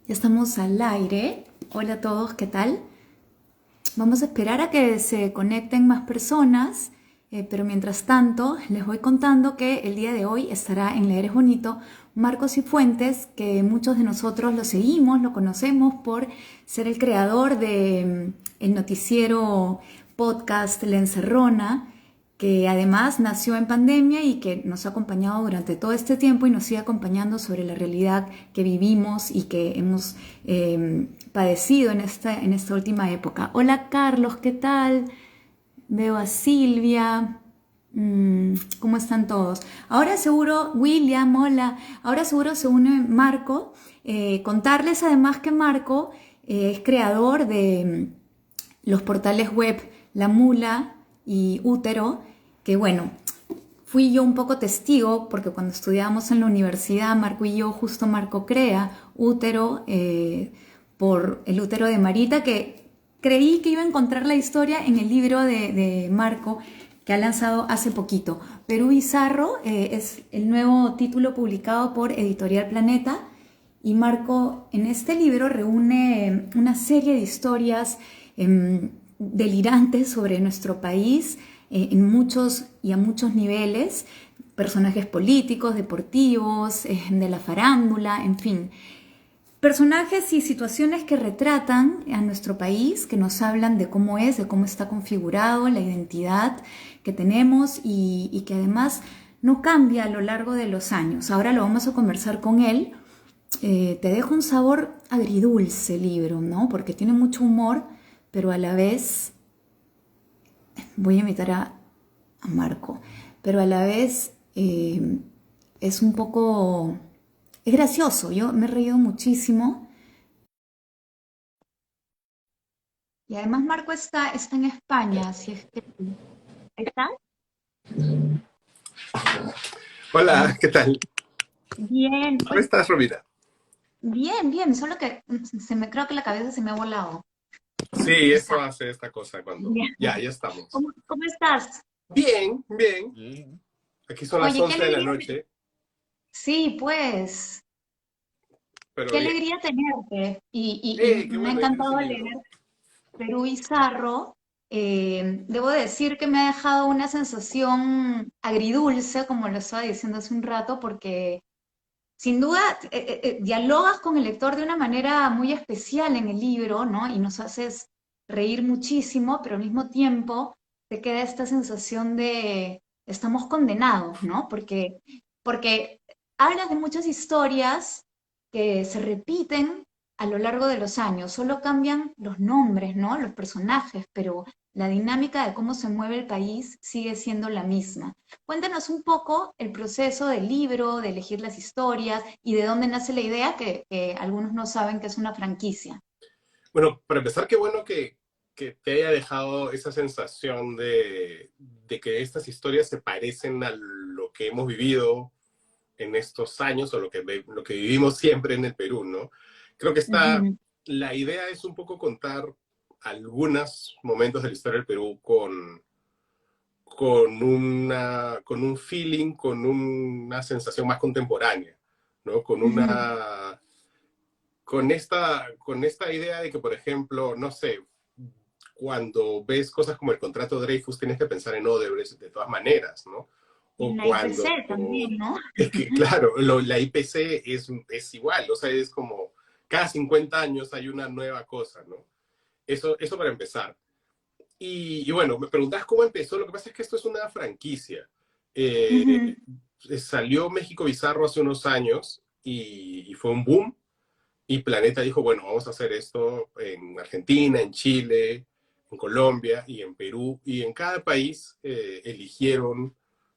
Ya estamos al aire. Hola a todos, ¿qué tal? Vamos a esperar a que se conecten más personas, pero mientras tanto les voy contando que el día de hoy estará en Leer es Bonito Marcos Cifuentes, que muchos de nosotros lo seguimos, lo conocemos por ser el creador de el noticiero podcast La Encerrona, que además nació en pandemia y que nos ha acompañado durante todo este tiempo y nos sigue acompañando sobre la realidad que vivimos y que hemos padecido en esta última época. Hola Carlos, ¿qué tal? Veo a Silvia. ¿Cómo están todos? Ahora seguro, William, hola. Ahora seguro se une Marco. Contarles además que Marco es creador de los portales web La Mula y Útero, que bueno, fui yo un poco testigo porque cuando estudiábamos en la universidad, Marco y yo, justo Marco crea Útero por el útero de Marita, que creí que iba a encontrar la historia en el libro de Marco que ha lanzado hace poquito. Perú Bizarro es el nuevo título publicado por Editorial Planeta y Marco en este libro reúne una serie de historias delirantes sobre nuestro país en muchos y a muchos niveles, personajes políticos, deportivos, de la farándula, en fin. Personajes y situaciones que retratan a nuestro país, que nos hablan de cómo es, de cómo está configurado, la identidad que tenemos y que además no cambia a lo largo de los años. Ahora lo vamos a conversar con él. Te deja un sabor agridulce el libro, ¿no? Porque tiene mucho humor, pero a la vez, voy a imitar a Marco, pero a la vez es un poco, es gracioso, yo me he reído muchísimo. Y además Marco está en España, así es que... ¿Ahí está? Hola, ¿qué tal? Bien, ¿Cómo estás, Romina? bien, bien, solo que creo que la cabeza se me ha volado. Sí, Ahí eso está. hace esta cosa cuando... Bien. Ya estamos. ¿Cómo estás? Bien, bien. Aquí son las Oye, qué 11 de la alegría. noche, Sí, pues, pero qué bien. alegría tenerte. Y Qué me ha bueno, ya tienes encantado el leer libro. Perú Bizarro. Debo decir que me ha dejado una sensación agridulce, como lo estaba diciendo hace un rato, porque sin duda dialogas con el lector de una manera muy especial en el libro, ¿no? Y nos haces reír muchísimo, pero al mismo tiempo te queda esta sensación de estamos condenados, ¿no? Porque hablas de muchas historias que se repiten a lo largo de los años, solo cambian los nombres, ¿no? Los personajes, pero la dinámica de cómo se mueve el país sigue siendo la misma. Cuéntanos un poco el proceso del libro, de elegir las historias y de dónde nace la idea que algunos no saben que es una franquicia. Bueno, para empezar, qué bueno que te haya dejado esa sensación de que estas historias se parecen a lo que hemos vivido en estos años o lo que vivimos siempre en el Perú, ¿no? Creo que Ujú, la idea es un poco contar algunos momentos de la historia del Perú con un feeling, con una sensación más contemporánea, ¿no? ujú. Con esta idea de que, por ejemplo, no sé, cuando ves cosas como el contrato Dreyfus, tienes que pensar en Odebrecht de todas maneras, ¿no? Y O la IPC cuando, también, ¿no? es que claro, la IPC es igual, o sea, es como cada 50 años hay una nueva cosa, ¿no? Eso para empezar. Y bueno, me preguntas cómo empezó. Lo que pasa es que esto es una franquicia. Ujú, Eh, Salió México Bizarro hace unos años y fue un boom. Y Planeta dijo, bueno, vamos a hacer esto en Argentina, en Chile, en Colombia y en Perú. Y en cada país eligieron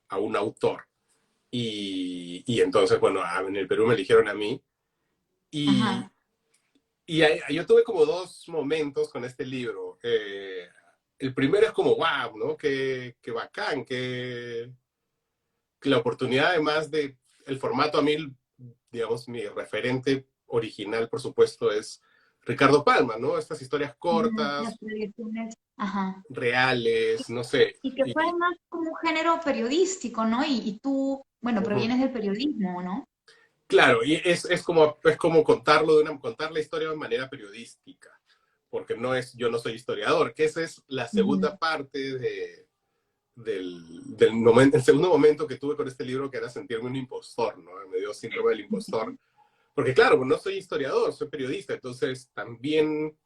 a un autor. Y entonces, bueno, en el Perú me eligieron a mí. Y, ajá. yo tuve como dos momentos con este libro. El primero es como, wow, ¿no? Qué bacán, que la oportunidad además de el formato a mí, digamos, mi referente original, por supuesto, es Ricardo Palma, ¿no? Estas historias Ujú, las cortas, tradiciones, ajá. reales, no sé. Y que fue más como un género periodístico, ¿no? Y tú, bueno, Uh -huh. provienes del periodismo, ¿no? Claro, y es como contar la historia de manera periodística, porque yo no soy historiador, que esa es la Ujú. segunda parte del momento, el segundo momento que tuve con este libro, que era sentirme un impostor, ¿no? Me dio síndrome del impostor, porque claro, no soy historiador, soy periodista, entonces también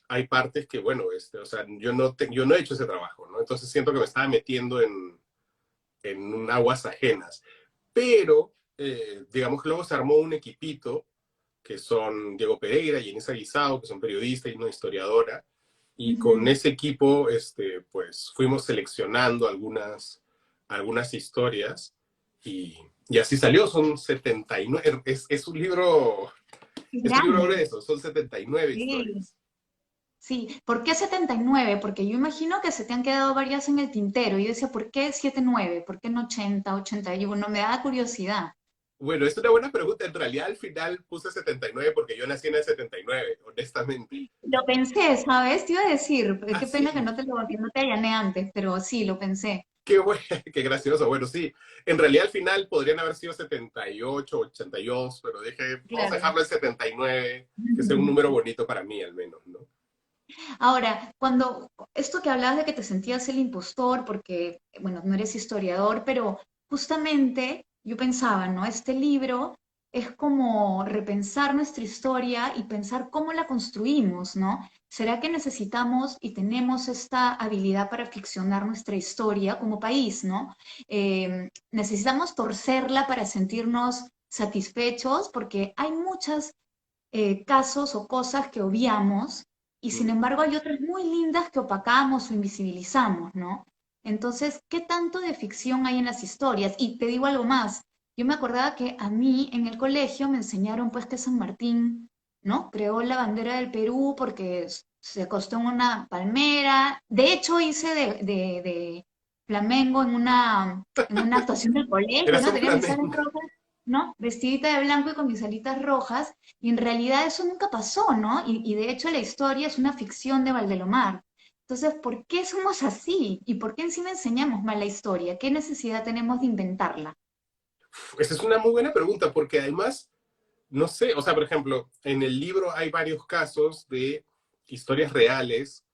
hay partes que, bueno, o sea, yo no he hecho ese trabajo, ¿no? Entonces siento que me estaba metiendo en aguas ajenas. Pero, digamos que luego se armó un equipito, que son Diego Pereira y Inés Guisao, que son periodistas y una historiadora, y con Ujú. ese equipo, pues fuimos seleccionando algunas historias, y así salió, son 79, Qué es un libro grande. grueso, son 79 Sí. historias. Sí, ¿por qué 79? Porque yo imagino que se te han quedado varias en el tintero. Yo decía, ¿por qué 79? ¿Por qué no 80, 81? Me da curiosidad. Bueno, es una buena pregunta. En realidad, al final puse 79 porque yo nací en el 79, honestamente. Lo pensé, ¿sabes? Te iba a decir, qué pena que Así. que no te allané antes, pero sí, lo pensé. Qué bueno, qué gracioso. Bueno, sí, en realidad al final podrían haber sido 78, 82, pero dije, vamos a Claro. dejarlo en 79, que sea un Ujú. número bonito para mí al menos, ¿no? Ahora, cuando esto que hablabas de que te sentías el impostor, porque, bueno, no eres historiador, pero justamente yo pensaba, ¿no? Este libro es como repensar nuestra historia y pensar cómo la construimos, ¿no? ¿Será que necesitamos y tenemos esta habilidad para ficcionar nuestra historia como país, ¿no? Necesitamos torcerla para sentirnos satisfechos, porque hay muchos casos o cosas que obviamos y sin Mm. embargo hay otras muy lindas que opacamos o invisibilizamos, ¿no? Entonces, ¿qué tanto de ficción hay en las historias? Y te digo algo más, yo me acordaba que a mí en el colegio me enseñaron pues que San Martín, ¿no? Creó la bandera del Perú porque se acostó en una palmera, de hecho hice de Flamengo en una actuación del colegio, Eras ¿no? un Tenía mis alas flamenco. rojas, ¿no? Vestidita de blanco y con mis alitas rojas, y en realidad eso nunca pasó, ¿no? Y de hecho la historia es una ficción de Valdelomar. Entonces, ¿por qué somos así? ¿Y por qué encima enseñamos mal la historia? ¿Qué necesidad tenemos de inventarla? Esa es una muy buena pregunta, porque además, no sé, o sea, por ejemplo, en el libro hay varios casos de historias reales,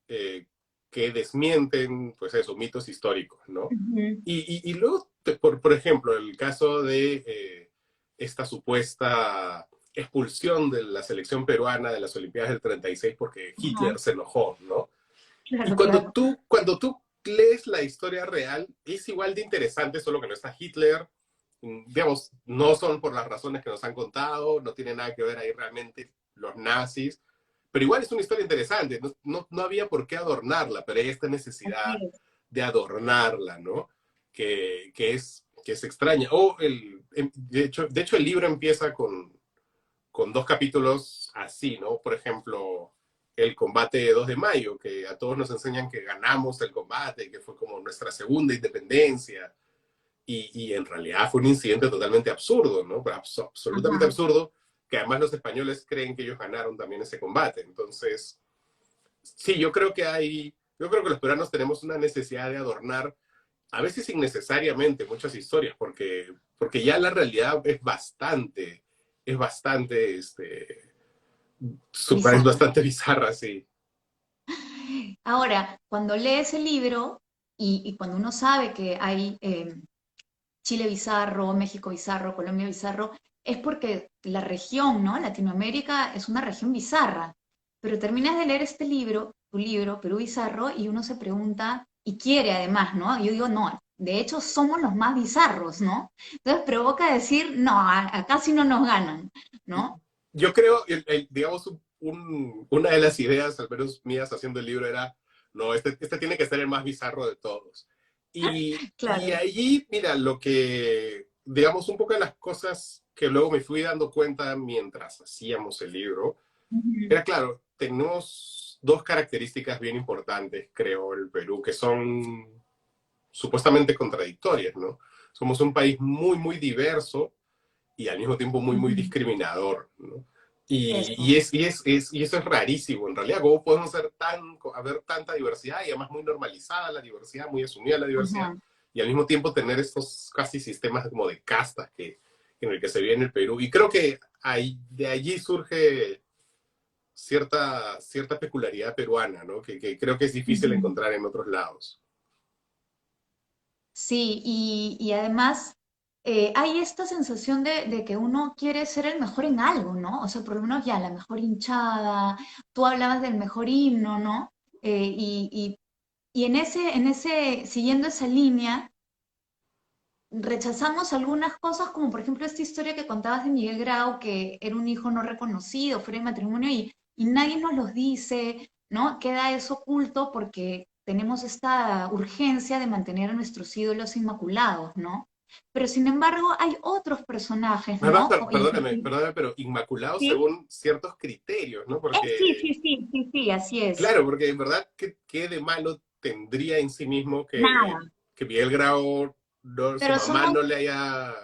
eh, que desmienten, pues eso, mitos históricos, ¿no? Ujú. Y luego, por ejemplo, el caso de esta supuesta expulsión de la selección peruana de las Olimpiadas del 36 porque Ajá, Hitler se enojó, ¿no? Y claro, claro. cuando tú lees la historia real, es igual de interesante, solo que no está Hitler. Digamos, no son por las razones que nos han contado, no tiene nada que ver ahí realmente los nazis, pero igual es una historia interesante, no había por qué adornarla, pero hay esta Así necesidad es. de adornarla, ¿no? Que es extraña. De hecho, el libro empieza con dos capítulos así, ¿no? Por ejemplo, el combate de 2 de mayo, que a todos nos enseñan que ganamos el combate, que fue como nuestra segunda independencia, y en realidad fue un incidente totalmente absurdo, ¿no? Pero absolutamente Ajá. absurdo, que además los españoles creen que ellos ganaron también ese combate. Entonces, sí, yo creo que los peruanos tenemos una necesidad de adornar, a veces innecesariamente, muchas historias, porque ya la realidad es bastante, es Bizarra. bastante bizarra, sí. Ahora, cuando lees el libro y cuando uno sabe que hay Chile bizarro, México bizarro, Colombia bizarro, es porque la región, ¿no? Latinoamérica es una región bizarra. Pero terminas de leer este libro, tu libro, Perú Bizarro, y uno se pregunta, y quiere además, ¿no? Yo digo, no, de hecho somos los más bizarros, ¿no? Entonces provoca decir, no, acá sí no nos ganan, ¿no? Yo creo, digamos, una de las ideas, al menos mías haciendo el libro, era, no, este tiene que ser el más bizarro de todos. Y Claro. allí, mira, digamos, un poco de las cosas que luego me fui dando cuenta mientras hacíamos el libro, Ujú. era claro, tenemos dos características bien importantes, creo, el Perú, que son supuestamente contradictorias, ¿no? Somos un país muy, muy diverso y al mismo tiempo muy, muy Ujú. discriminador, ¿no? Y, Eso. y, es, y, es, es- y eso es rarísimo, en realidad. ¿Cómo podemos haber tanta diversidad y además muy normalizada la diversidad, muy asumida la diversidad, Ajá. y al mismo tiempo tener estos casi sistemas como de castas que en el que se vive en el Perú. Y creo que de allí surge cierta peculiaridad peruana, ¿no? Que creo que es difícil Ujú. encontrar en otros lados. Sí, y además hay esta sensación de que uno quiere ser el mejor en algo, ¿no? O sea, por lo menos ya la mejor hinchada, tú hablabas del mejor himno, ¿no? Y siguiendo esa línea, rechazamos algunas cosas, como por ejemplo esta historia que contabas de Miguel Grau, que era un hijo no reconocido, fuera de matrimonio, y nadie nos los dice, ¿no? Queda eso oculto porque tenemos esta urgencia de mantener a nuestros ídolos inmaculados, ¿no? Pero sin embargo hay otros personajes, Además, ¿no? perdóname, pero inmaculado Sí, según ciertos criterios, ¿no? sí, Porque, sí, sí, sí, sí, así es. claro, porque en verdad, ¿qué de malo tendría en sí mismo Nada. que Miguel Grau, no, su Pero mamá somos, no le haya,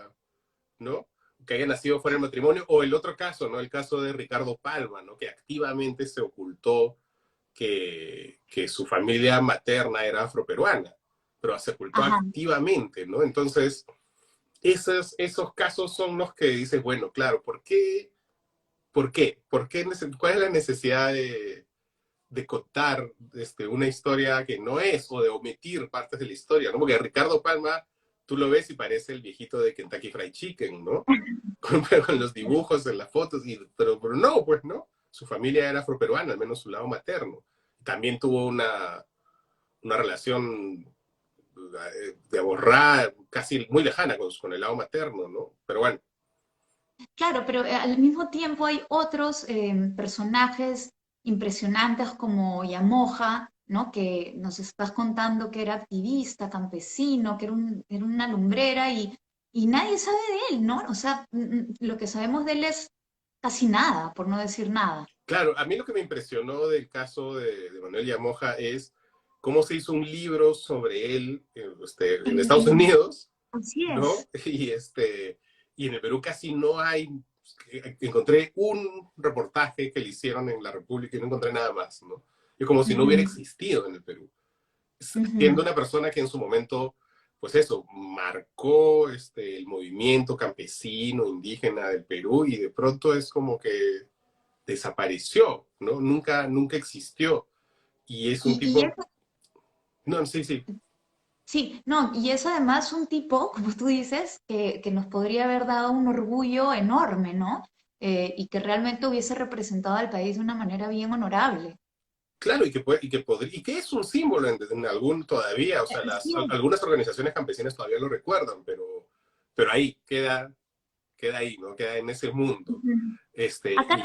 ¿no? Que haya nacido fuera del matrimonio, o el otro caso, ¿no? El caso de Ricardo Palma, ¿no? Que activamente se ocultó que su familia materna era afroperuana, pero se ocultó ajá, activamente, ¿no? Entonces, esos casos son los que dices, bueno, claro, ¿por qué? ¿Por qué? ¿Cuál es la necesidad de contar una historia que no es o de omitir partes de la historia, ¿no? Porque Ricardo Palma, tú lo ves y parece el viejito de Kentucky Fried Chicken, ¿no? Con los dibujos en las fotos, pero no, pues no. Su familia era afroperuana, al menos su lado materno. También tuvo una relación de borrar casi muy lejana con el lado materno, ¿no? Pero bueno, claro, pero al mismo tiempo hay otros personajes impresionantes como Yamoja, ¿no? Que nos estás contando que era activista, campesino, que era una lumbrera y nadie sabe de él, ¿no? O sea, lo que sabemos de él es casi nada, por no decir nada. claro, a mí lo que me impresionó del caso de Manuel Llamoja es cómo se hizo un libro sobre él en Estados Unidos, Así ¿no? es. Y en el Perú casi no hay. Encontré un reportaje que le hicieron en la República y no encontré nada más, ¿no? Y como si no hubiera Ujú, existido en el Perú. Siendo ujú. una persona que en su momento, pues eso, marcó el movimiento campesino, indígena del Perú y de pronto es como que desapareció, ¿no? Nunca existió. Y es un Y tipo, eso, no, sí, sí, sí, no, y es además un tipo, como tú dices, que nos podría haber dado un orgullo enorme, ¿no? Y que realmente hubiese representado al país de una manera bien honorable. claro, y que es un símbolo en algún todavía, o sea, Así es. algunas organizaciones campesinas todavía lo recuerdan, pero ahí queda ahí, ¿no? Queda en ese mundo. Ujú. Y Acá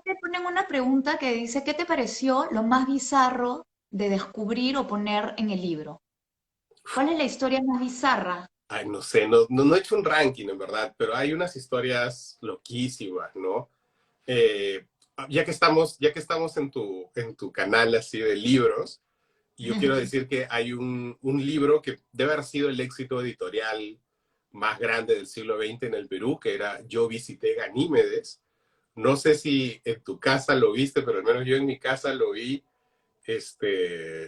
te ponen una pregunta que dice, ¿qué te pareció lo más bizarro de descubrir o poner en el libro? ¿Cuál es la historia más bizarra? ay, no sé, no he hecho un ranking en verdad, pero hay unas historias loquísimas, ¿no? Eh, ya que estamos en tu canal así de libros, yo quiero decir que hay un libro que debe haber sido el éxito editorial más grande del siglo XX en el Perú, que era Yo visité Ganímedes. No sé si en tu casa lo viste, pero al menos yo en mi casa lo vi.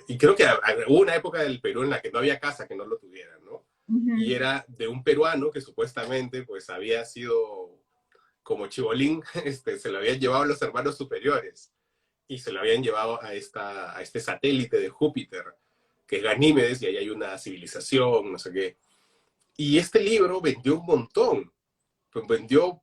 Y creo que hubo una época del Perú en la que no había casa que no lo tuviera, ¿no? Y Ujú. era de un peruano que supuestamente pues había sido como chibolín, se lo habían llevado los hermanos superiores y se lo habían llevado a este satélite de Júpiter, que es Ganímedes, y ahí hay una civilización, no sé qué. Y este libro vendió un montón, pues vendió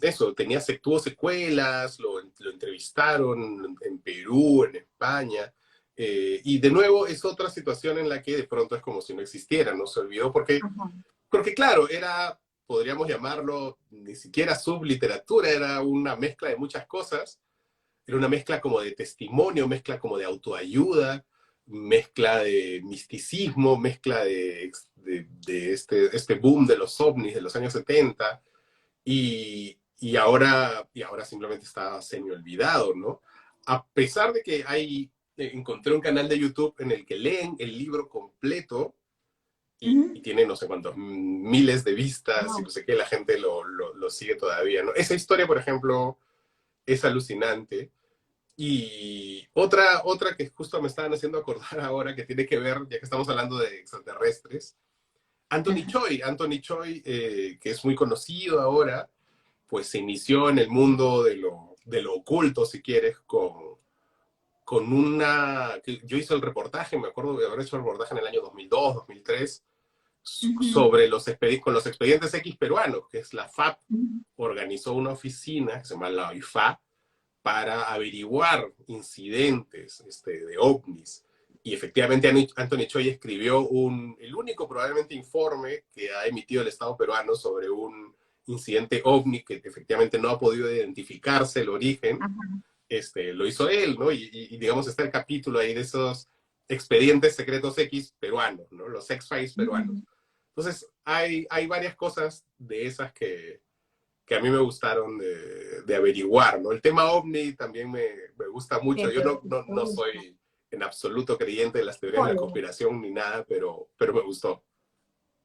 eso, tuvo secuelas, lo entrevistaron en Perú, en España, y de nuevo es otra situación en la que de pronto es como si no existiera, no se olvidó, Ajá. porque claro, podríamos llamarlo, ni siquiera subliteratura, era una mezcla de muchas cosas, era una mezcla como de testimonio, mezcla como de autoayuda, mezcla de misticismo, mezcla de este boom de los ovnis de los años 70 y ahora simplemente está semi olvidado, ¿no? A pesar de que encontré un canal de YouTube en el que leen el libro completo y Ujú. tiene no sé cuántos miles de vistas y Wow. no sé qué, la gente lo sigue todavía, ¿no? Esa historia, por ejemplo, es alucinante. Y otra que justo me estaban haciendo acordar ahora, que tiene que ver, ya que estamos hablando de extraterrestres, Anthony Choi, que es muy conocido ahora, pues se inició en el mundo de lo oculto, si quieres, con una... Yo hice el reportaje, me acuerdo de haber hecho el reportaje en el año 2002, 2003, Ujú, sobre con los expedientes X peruanos, que es la FAP, ujú. organizó una oficina que se llama la OIFA para averiguar incidentes de ovnis. Y efectivamente Anthony Choi escribió el único probablemente informe que ha emitido el Estado peruano sobre un incidente ovni que efectivamente no ha podido identificarse el origen. Ajá. Lo hizo él, ¿no? Digamos está el capítulo ahí de esos expedientes secretos X peruanos, ¿no? Los X-Files peruanos. Ujú. Entonces, hay varias cosas de esas que a mí me gustaron de averiguar, ¿no? El tema ovni también me gusta mucho. Yo Te no gusta. soy en absoluto creyente de las teorías de la Ole. conspiración ni nada, pero me gustó.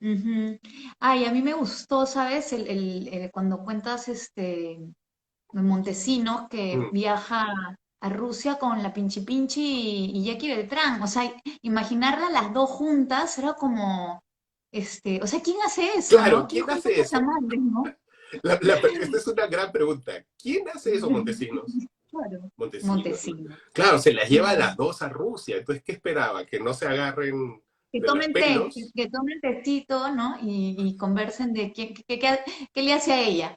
Ujú. Ay, a mí me gustó, ¿sabes? Cuando cuentas Montesinos que Mm, viaja a Rusia con la Pinchi Pinchi y Jackie Beltrán. O sea, imaginarla las dos juntas era como, o sea, ¿quién hace eso, claro, no? ¿Quién ¿quién junta hace esas eso? amantes, no? Esta es una gran pregunta. ¿Quién hace eso, Montesinos? Claro. Montesinos, ¿no? Montesinos. Claro, se las lleva a Claro. las dos a Rusia. Entonces, ¿qué esperaba? ¿Que no se agarren Que de los tomen té, pelos? que tomen tecito, ¿no? Y conversen de qué le hace a ella,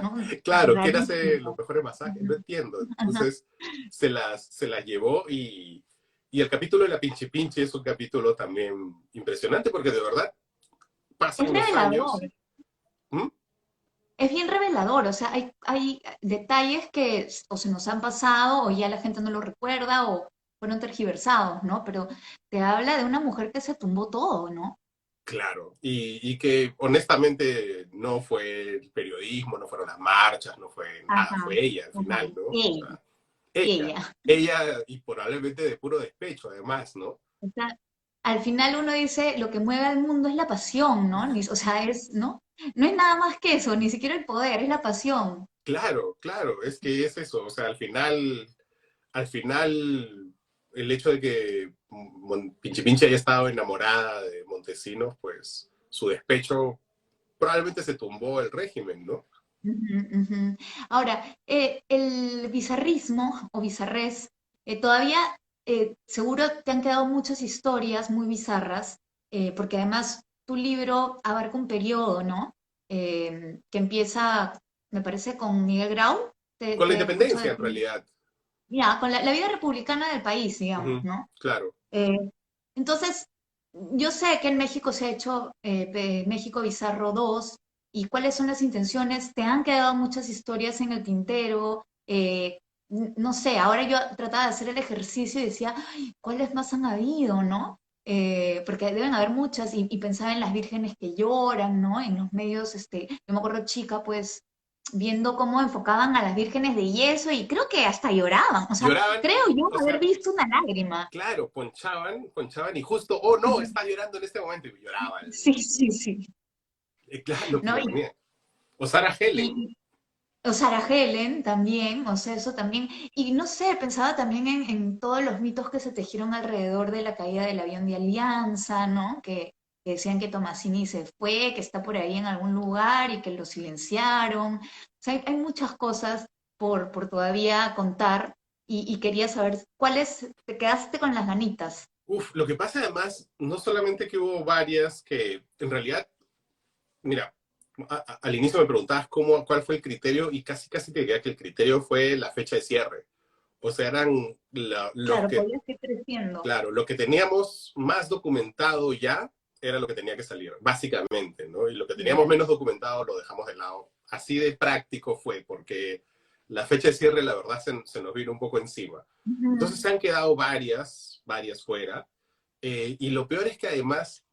¿no? Claro, ¿quién hace los Rarísimo. mejores masajes? No Ujú. entiendo. Ajá. Entonces, se las llevó y el capítulo de la Pinche Pinche es un capítulo también impresionante porque de verdad Es pasan los años. revelador. ¿Mm? Es bien revelador, o sea, hay detalles que o se nos han pasado o ya la gente no lo recuerda o fueron tergiversados, ¿no? Pero te habla de una mujer que se tumbó todo, ¿no? Claro, y que honestamente no fue el periodismo, no fueron las marchas, no fue nada, Ajá, fue ella al ajá. final, ¿no? O Ella, sea, ella, ella. ella y probablemente de puro despecho además, ¿no? O sea, al final uno dice, lo que mueve al mundo es la pasión, ¿no? O sea, ¿no? No es nada más que eso, ni siquiera el poder, es la pasión. Claro, claro, es que es eso, o sea, al final, el hecho de que Pinche Pinche haya estado enamorada de Montesinos, pues su despecho probablemente se tumbó el régimen, ¿no? Ujú, ujú. Ahora, el bizarrismo o bizarrés, todavía seguro te han quedado muchas historias muy bizarras, porque además tu libro abarca un periodo, ¿no? Que empieza, me parece, con Miguel Grau, Con la te escucho independencia, en decir, realidad. ya, con la vida republicana del país, digamos, Ujú, ¿no? claro. Eh, entonces, yo sé que en México se ha hecho México Bizarro 2 y cuáles son las intenciones. Te han quedado muchas historias en el tintero. No sé, ahora yo trataba de hacer el ejercicio y decía, "Ay, ¿cuáles más han habido, no? Porque deben haber muchas y pensaba en las vírgenes que lloran, ¿no? En los medios, yo me acuerdo chica, pues viendo cómo enfocaban a las vírgenes de yeso y creo que hasta lloraban, o sea, Lloraban, creo yo o haber sea, visto una lágrima. claro, ponchaban y justo, oh no, está llorando en este momento y lloraba. Sí, sí, sí. Claro, ¿No? lo ponían. O Sarah Helen, Y, o Sarah Helen también, o sea, eso también. Y no sé, pensaba también en todos los mitos que se tejieron alrededor de la caída del avión de Alianza, ¿no? Que decían que Tomasini se fue, que está por ahí en algún lugar y que lo silenciaron. O sea, hay muchas cosas por todavía contar y quería saber cuáles te quedaste con las ganitas. uf, lo que pasa además, no solamente que hubo varias que en realidad, mira, al inicio me preguntabas cuál fue el criterio y casi te diría que el criterio fue la fecha de cierre. O sea, eran los Claro, que, podía seguir creciendo. claro, lo que teníamos más documentado ya era lo que tenía que salir, básicamente, ¿no? Y lo que teníamos Ya. menos documentado lo dejamos de lado. Así de práctico fue, porque la fecha de cierre, la verdad, se nos vino un poco encima. Entonces Ujú. se han quedado varias fuera. Y lo peor es que además,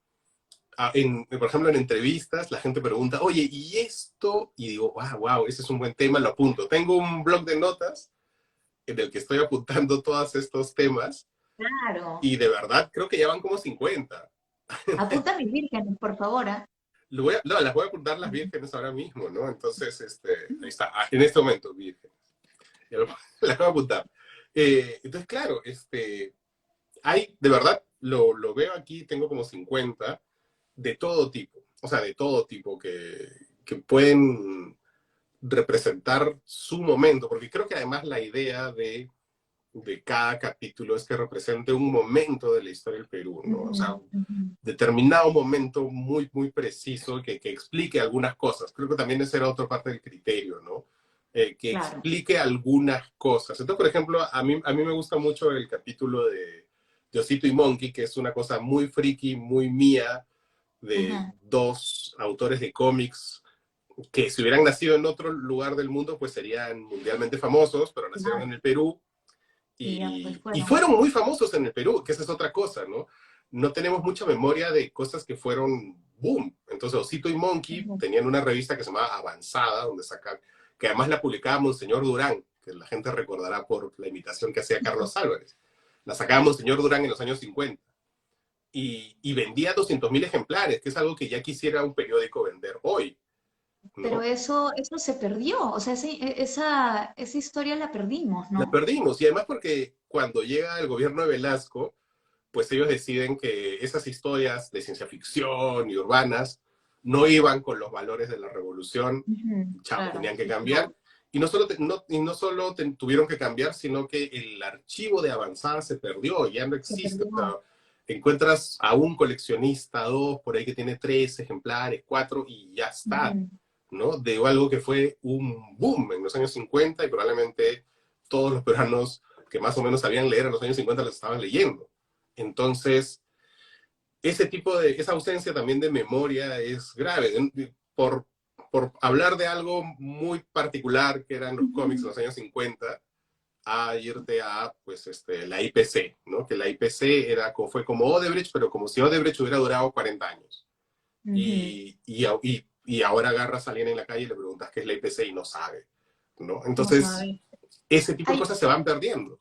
por ejemplo, en entrevistas, la gente pregunta, oye, ¿y esto? Y digo, wow, ese es un buen tema, lo apunto. Tengo un blog de notas en el que estoy apuntando todos estos temas Claro. y de verdad creo que ya van como 50. Apunta a mis vírgenes, por favor, ¿ah? No, las voy a apuntar las vírgenes ahora mismo, ¿no? Entonces, ahí está, en este momento, vírgenes. Las voy a apuntar. Entonces, claro, hay, de verdad, lo veo aquí, tengo como 50. de todo tipo, o sea, de todo tipo que pueden representar su momento, porque creo que además la idea de cada capítulo es que represente un momento de la historia del Perú, ¿no? O sea, Ujú, ujú. determinado momento muy, muy preciso que explique algunas cosas. Creo que también esa era otra parte del criterio, ¿no? Que Claro. explique algunas cosas. Entonces, por ejemplo, a mí me gusta mucho el capítulo de Osito y Monkey, que es una cosa muy friki, muy mía, de Ajá. dos autores de cómics que si hubieran nacido en otro lugar del mundo, pues serían mundialmente famosos, pero nacieron en Claro. el Perú Y ya pues y fueron. fueron muy famosos en el Perú, que esa es otra cosa, ¿no? No tenemos mucha memoria de cosas que fueron boom. Entonces, Osito y Monkey Ujú. tenían una revista que se llamaba Avanzada, donde sacaban, que además la publicaba Monseñor Durán, que la gente recordará por la imitación que hacía Carlos Álvarez. La sacaba Claro. Monseñor Durán en los años 50 y vendía 200.000 ejemplares, que es algo que ya quisiera un periódico vender hoy, Pero ¿no? eso se perdió, o sea, esa historia la perdimos, La ¿no? perdimos y además porque cuando llega el gobierno de Velasco, pues ellos deciden que esas historias de ciencia ficción y urbanas no iban con los valores de la revolución, Ujú. chao, Claro, tenían que sí, cambiar. no. Y no solo tuvieron que cambiar, sino que el archivo de avanzada se perdió, ya no Se existe. O perdió. sea, encuentras a un coleccionista, dos, por ahí que tiene 3 ejemplares, cuatro, y ya está, Ujú. ¿no? De algo que fue un boom en los años 50 y probablemente todos los peruanos que más o menos sabían leer en los años 50 los estaban leyendo. Entonces, esa ausencia también de memoria es grave. Por hablar de algo muy particular que eran los cómics en Ujú. los años 50, a irte a pues, la IPC, ¿no? Que la IPC fue como Odebrecht, pero como si Odebrecht hubiera durado 40 años. Ujú. Y ahora agarras a alguien en la calle y le preguntas qué es la IPC y no sabe, ¿no? No Entonces, sabe. ese tipo de Ay, cosas se van perdiendo.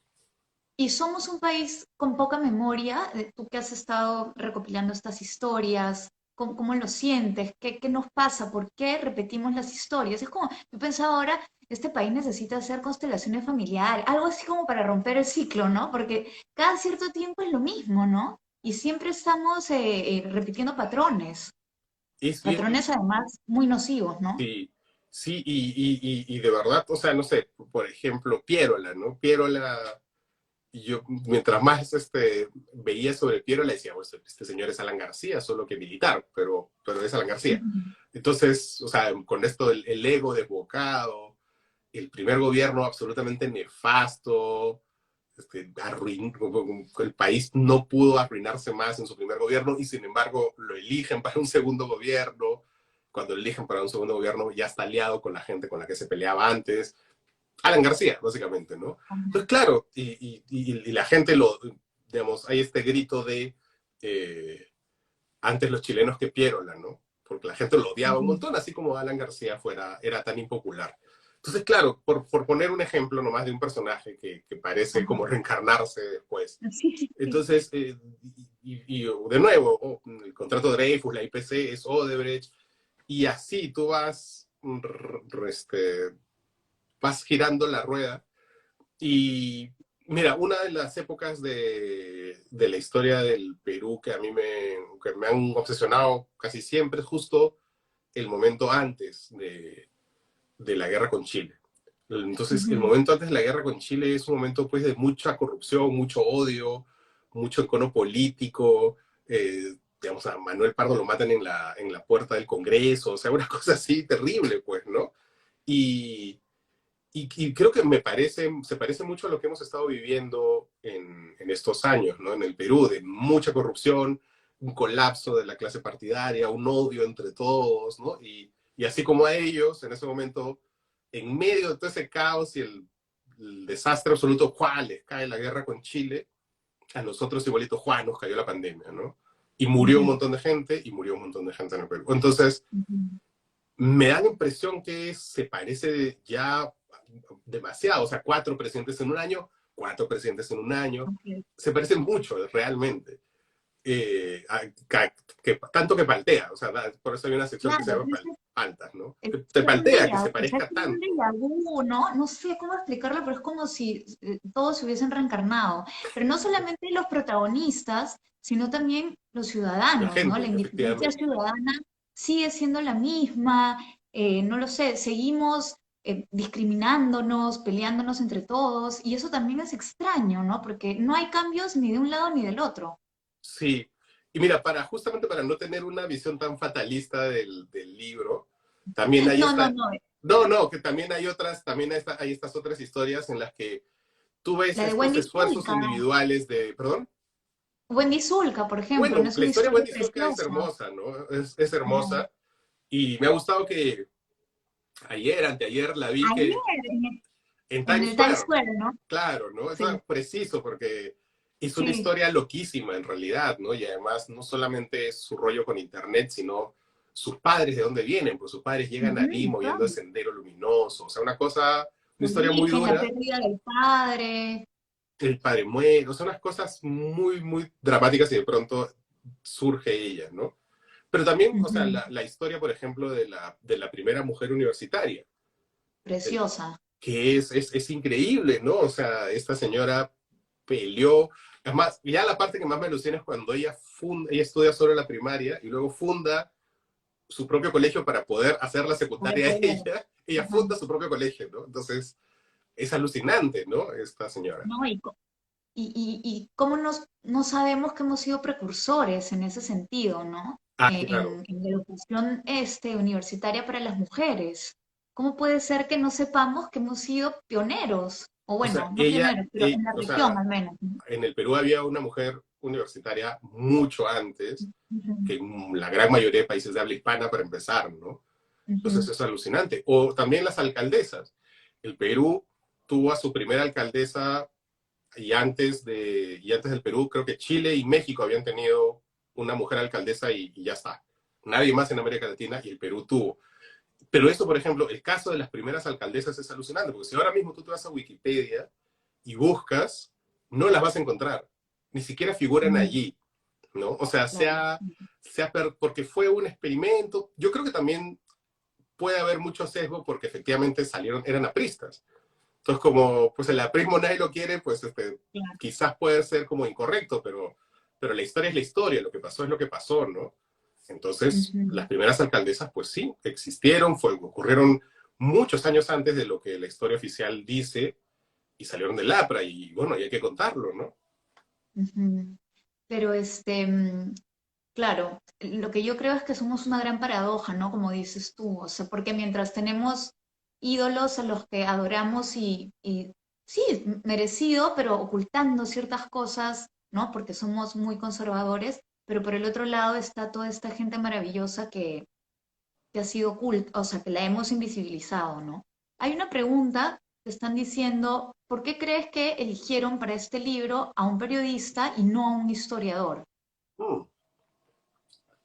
y somos un país con poca memoria. Tú que has estado recopilando estas historias, ¿cómo lo sientes? ¿Qué nos pasa? ¿Por qué repetimos las historias? Es como, yo pensaba ahora, este país necesita hacer constelaciones familiares, algo así como para romper el ciclo, ¿no? Porque cada cierto tiempo es lo mismo, ¿no? Y siempre estamos repitiendo patrones, Es bien, patrones además muy nocivos, ¿no? sí, sí, y de verdad, o sea, no sé, por ejemplo, Piérola, ¿no? Piérola, y yo mientras más veía sobre Piérola decía, pues este señor es Alan García, solo que militar, pero es Alan García. Ujú. Entonces, o sea, con esto el ego desbocado, el primer gobierno absolutamente nefasto, el país no pudo arruinarse más en su primer gobierno y sin embargo lo eligen para un segundo gobierno. Cuando lo eligen para un segundo gobierno ya está aliado con la gente con la que se peleaba antes. Alan García, básicamente, ¿no? Ajá. Entonces, claro, y la gente digamos, hay este grito de eh, antes los chilenos que Piérola, ¿no? Porque la gente lo odiaba un Ujú. montón, así como Alan García era tan impopular. Entonces, claro, por poner un ejemplo nomás de un personaje que parece Ajá. como reencarnarse después. Sí, sí, sí. Entonces, de nuevo, el contrato de Dreyfus, la IPC es Odebrecht, y así tú vas girando la rueda y mira, una de las épocas de la historia del Perú que me han obsesionado casi siempre es justo el momento antes de la guerra con Chile. Entonces, el Ujú. momento antes de la guerra con Chile es un momento pues de mucha corrupción, mucho odio, mucho encono político. Digamos, a Manuel Pardo lo matan en la puerta del Congreso, o sea, una cosa así terrible, pues, ¿no? Y, y creo que se parece mucho a lo que hemos estado viviendo en estos años, ¿no? En el Perú, de mucha corrupción, un colapso de la clase partidaria, un odio entre todos, ¿no? Y así como a ellos, en ese momento, en medio de todo ese caos y el desastre absoluto, ¡juá! Les cae la guerra con Chile, a nosotros igualito, ¡juá! Nos cayó la pandemia, ¿no? Y murió un Ujú. montón de gente, y murió un montón de gente en el Perú. Entonces, Ujú. me da la impresión que se parece ya demasiado, o sea, 4 presidentes en un año, 4 presidentes en un año, Ok. se parecen mucho realmente. Tanto que paltea, o sea, por eso hay una sección que se Claro, llama pero paltas, ¿no? es Te es un paltea que déjà, se o sea, es parezca como un tanto. déjà vu, ¿no? No sé cómo explicarlo, pero es como si todos se hubiesen reencarnado. Pero no solamente los protagonistas, sino también los La ciudadanos, ¿no? La gente, indiferencia efectivamente. ciudadana sigue siendo la misma, no lo sé, seguimos discriminándonos, peleándonos entre todos, y eso también es extraño, ¿no? Porque no hay cambios ni de un lado ni del otro. Sí. Y mira, justamente para no tener una visión tan fatalista del libro, también hay No, no, esta... no. No, no, que también hay otras, también hay estas otras historias en las que tú ves La de estos Wendy esfuerzos Zulka. individuales de, perdón. Wendy Zulka, por ejemplo, no Bueno, es la una historia de historia Wendy Zulka es preciosa. hermosa, ¿no? Es Ah, hermosa. Y me ha gustado que ayer, anteayer, la vi que ayer, en en Times el Times Square, Square, ¿no? claro, ¿no? Eso es Sí, preciso porque es una sí. historia loquísima en realidad, ¿no? Y además no solamente es su rollo con Internet, sino sus padres de dónde vienen, pues sus padres llegan a Ujú, Lima yendo de claro. Sendero Luminoso, o sea, una Su historia muy origen, la dura. pérdida del padre. El padre muere, o sea, unas cosas muy, muy dramáticas y de pronto surge ella, ¿no? Pero también, o sea, Ujú, la historia, por ejemplo, de la primera mujer universitaria, el- preciosa. que es increíble, ¿no? O sea, esta señora peleó. Además, ya la parte que más me alucina es cuando ella estudia solo la primaria y luego funda su propio colegio para poder hacer la Para secundaria poder. ella Ajá. funda su propio colegio, ¿no? Entonces, es alucinante, ¿no? Esta señora. ¿No? Y cómo no sabemos que hemos sido precursores en ese sentido, ¿no? Ah, claro. En la educación universitaria para las mujeres. ¿Cómo puede ser que no sepamos que hemos sido pioneros? O O sea, bueno, no pioneros, pero en la o región sea, al menos, ¿no? en el Perú había una mujer universitaria mucho antes Ujú, que en la gran mayoría de países de habla hispana para empezar, ¿no? Entonces ujú. es alucinante. O también las alcaldesas. El Perú tuvo a su primera alcaldesa y antes del Perú creo que Chile y México habían tenido una mujer alcaldesa y ya está. Nadie más en América Latina y el Perú tuvo. Pero eso, por ejemplo, el caso de las primeras alcaldesas es alucinante, porque si ahora mismo tú te vas a Wikipedia y buscas, no las vas a encontrar. Ni siquiera figuran Mm, allí, ¿no? O sea, claro. porque fue un experimento. Yo creo que también puede haber mucho sesgo porque efectivamente eran apristas. Entonces, como pues el aprismo nadie lo quiere, pues Claro. quizás puede ser como incorrecto, pero la historia es la historia, lo que pasó es lo que pasó, ¿no? Entonces, las Ujú. primeras alcaldesas, pues sí, existieron, ocurrieron muchos años antes de lo que la historia oficial dice y salieron del APRA y bueno, y hay que contarlo, ¿no? Ujú. Pero claro, lo que yo creo es que somos una gran paradoja, ¿no? Como dices tú, o sea, porque mientras tenemos ídolos a los que adoramos y sí, merecido, pero ocultando ciertas cosas, ¿no? Porque somos muy conservadores, pero por el otro lado está toda esta gente maravillosa que ha sido oculta, o sea, que la hemos invisibilizado, ¿no? Hay una pregunta que están diciendo, ¿por qué crees que eligieron para este libro a un periodista y no a un historiador? Mm,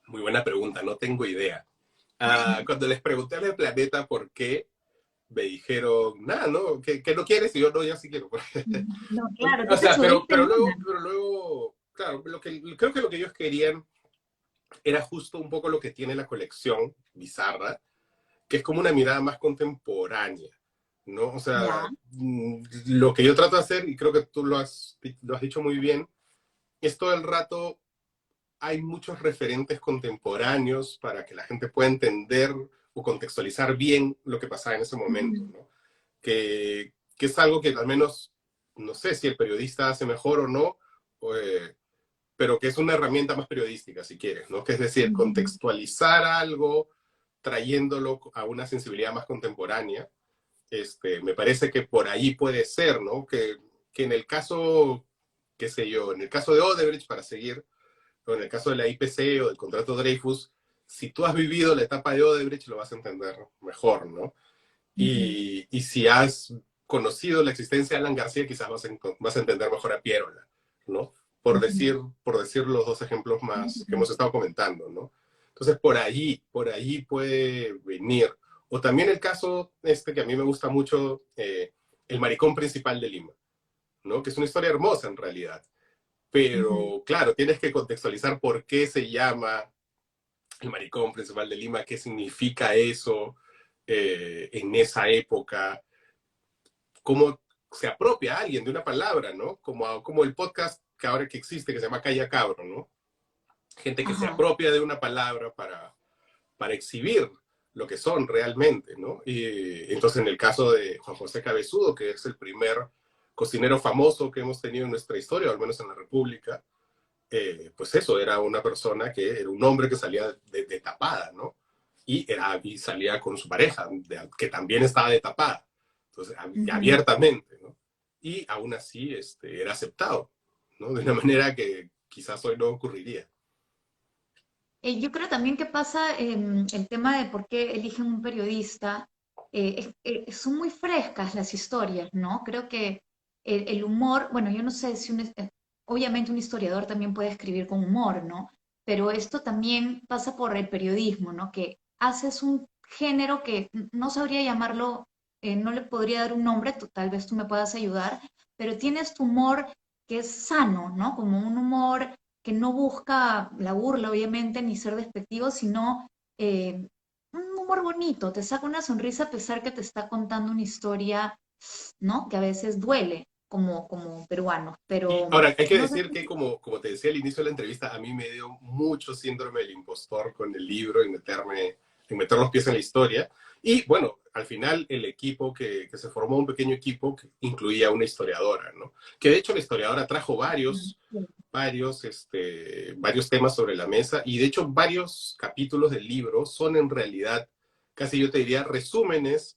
muy buena pregunta, no tengo idea. Cuando les pregunté a la Planeta por qué, me dijeron, nada, ¿no? Que no quieres y yo no, yo sí quiero. No, claro, O tú te sea, subiste en una. pero luego, claro, creo que lo que ellos querían era justo un poco lo que tiene la colección bizarra, que es como una mirada más contemporánea, ¿no? O Ya. sea, lo que yo trato de hacer, y creo que tú lo has dicho muy bien, es todo el rato hay muchos referentes contemporáneos para que la gente pueda entender o contextualizar bien lo que pasaba en ese momento, Ujú, ¿no? Que es algo que al menos, no sé si el periodista hace mejor o no, pero que es una herramienta más periodística, si quieres, ¿no? Que es decir, ujú, contextualizar algo trayéndolo a una sensibilidad más contemporánea. Me parece que por ahí puede ser, ¿no? Que en el caso, qué sé yo, en el caso de Odebrecht, para seguir, o en el caso de la IPC o del contrato Dreyfus, si tú has vivido la etapa de Odebrecht, lo vas a entender mejor, ¿no? ujú, Y si has conocido la existencia de Alan García, quizás vas a entender mejor a Pierola, ¿no? ujú, Por decir los dos ejemplos más que ujú, hemos estado comentando, ¿no? Entonces, por allí puede venir. O también el caso que a mí me gusta mucho, El maricón principal de Lima, ¿no? Que es una historia hermosa en realidad. ujú, Pero claro, tienes que contextualizar por qué se llama el maricón principal de Lima, qué significa eso en esa época, cómo se apropia a alguien de una palabra, ¿no? Como el podcast que ahora que existe, que se llama Calla Cabro, ¿no? Gente que se Ajá. apropia de una palabra para exhibir lo que son realmente, ¿no? Y entonces en el caso de Juan José Cabezudo, que es el primer cocinero famoso que hemos tenido en nuestra historia, o al menos en la República, pues eso, era una persona que era un hombre que salía de tapada, ¿no? Y salía con su pareja, que también estaba de tapada, entonces Ujú. abiertamente, ¿no? Y aún así era aceptado, ¿no? De una manera que quizás hoy no ocurriría. Yo creo también que pasa el tema de por qué eligen un periodista. Son muy frescas las historias, ¿no? Creo que el humor, bueno, yo no sé si obviamente un historiador también puede escribir con humor, ¿no? Pero esto también pasa por el periodismo, ¿no? Que haces un género que no sabría llamarlo, no le podría dar un nombre, tal vez tú me puedas ayudar, pero tienes tu humor que es sano, ¿no? Como un humor que no busca la burla, obviamente, ni ser despectivo, sino eh, un humor bonito, te saca una sonrisa a pesar que te está contando una historia, ¿no? Que a veces duele como peruanos, Y pero ahora, hay que no sé decir que, si... como te decía al inicio de la entrevista, a mí me dio mucho síndrome del impostor con el libro y meter los pies en la historia. Y bueno, al final el equipo que se formó, un pequeño equipo que incluía una historiadora, ¿no? Que de hecho la historiadora trajo varios temas sobre la mesa y de hecho varios capítulos del libro son en realidad, casi yo te diría, resúmenes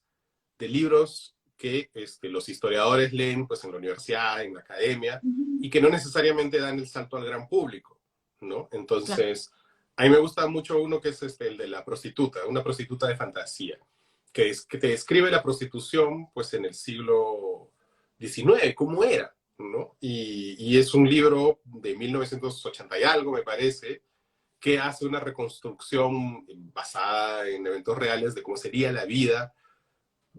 de libros que los historiadores leen pues, en la universidad, en la academia, y que no necesariamente dan el salto al gran público, ¿no? Claro. Entonces, a mí me gusta mucho uno que es el de la prostituta, una prostituta de fantasía, que te describe la prostitución pues en el siglo XIX, cómo era, ¿no? Y es un libro de 1980 y algo, me parece, que hace una reconstrucción basada en eventos reales de cómo sería la vida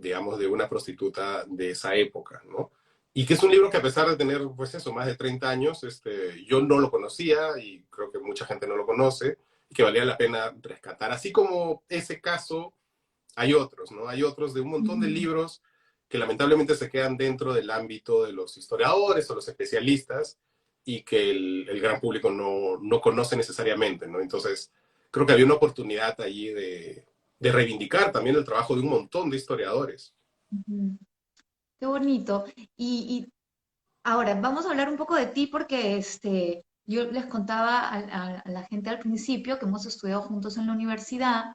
digamos, de una prostituta de esa época, ¿no? Y que es un libro que a pesar de tener, pues eso, más de 30 años, yo no lo conocía y creo que mucha gente no lo conoce y que valía la pena rescatar. Así como ese caso, hay otros, ¿no? Hay otros de un montón de Ujú. libros que lamentablemente se quedan dentro del ámbito de los historiadores o los especialistas y que el gran público no conoce necesariamente, ¿no? Entonces, creo que había una oportunidad allí de reivindicar también el trabajo de un montón de historiadores. Ujú. Qué bonito. Y ahora, vamos a hablar un poco de ti porque yo les contaba a la gente al principio que hemos estudiado juntos en la universidad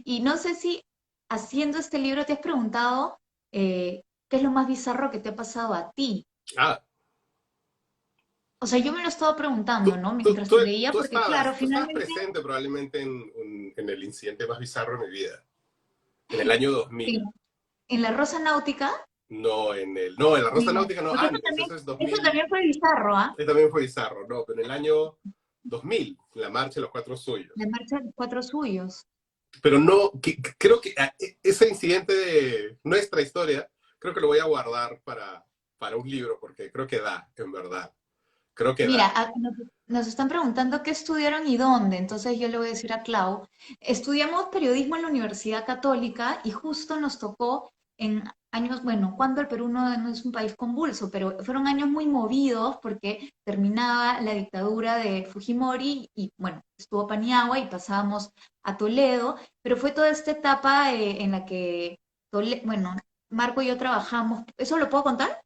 y no sé si haciendo este libro te has preguntado qué es lo más bizarro que te ha pasado a ti. Ah, O sea, yo me lo estaba preguntando, tú, ¿no? tú, Mientras tú, te leía, tú porque claro, estabas, tú estabas finalmente presente probablemente en el incidente más bizarro de mi vida, en el año 2000. en, en la Rosa Náutica, No, en la Rosa no, Náutica no, porque antes, eso es eso 2000, también fue bizarro, ¿ah? también fue bizarro, no, pero en el año 2000, la marcha de los cuatro La suyos. marcha de los cuatro suyos. Pero no, creo que ese incidente de nuestra historia, creo que lo voy a guardar para un libro, porque creo que da, en verdad, creo que Mira, da. nos están preguntando qué estudiaron y dónde, entonces yo le voy a decir a Clau, estudiamos periodismo en la Universidad Católica y justo nos tocó en años, bueno, cuando el Perú no es un país convulso, pero fueron años muy movidos porque terminaba la dictadura de Fujimori y bueno, estuvo Paniagua y pasábamos a Toledo, pero fue toda esta etapa en la que, bueno, Marco y yo trabajamos, ¿eso lo puedo contar?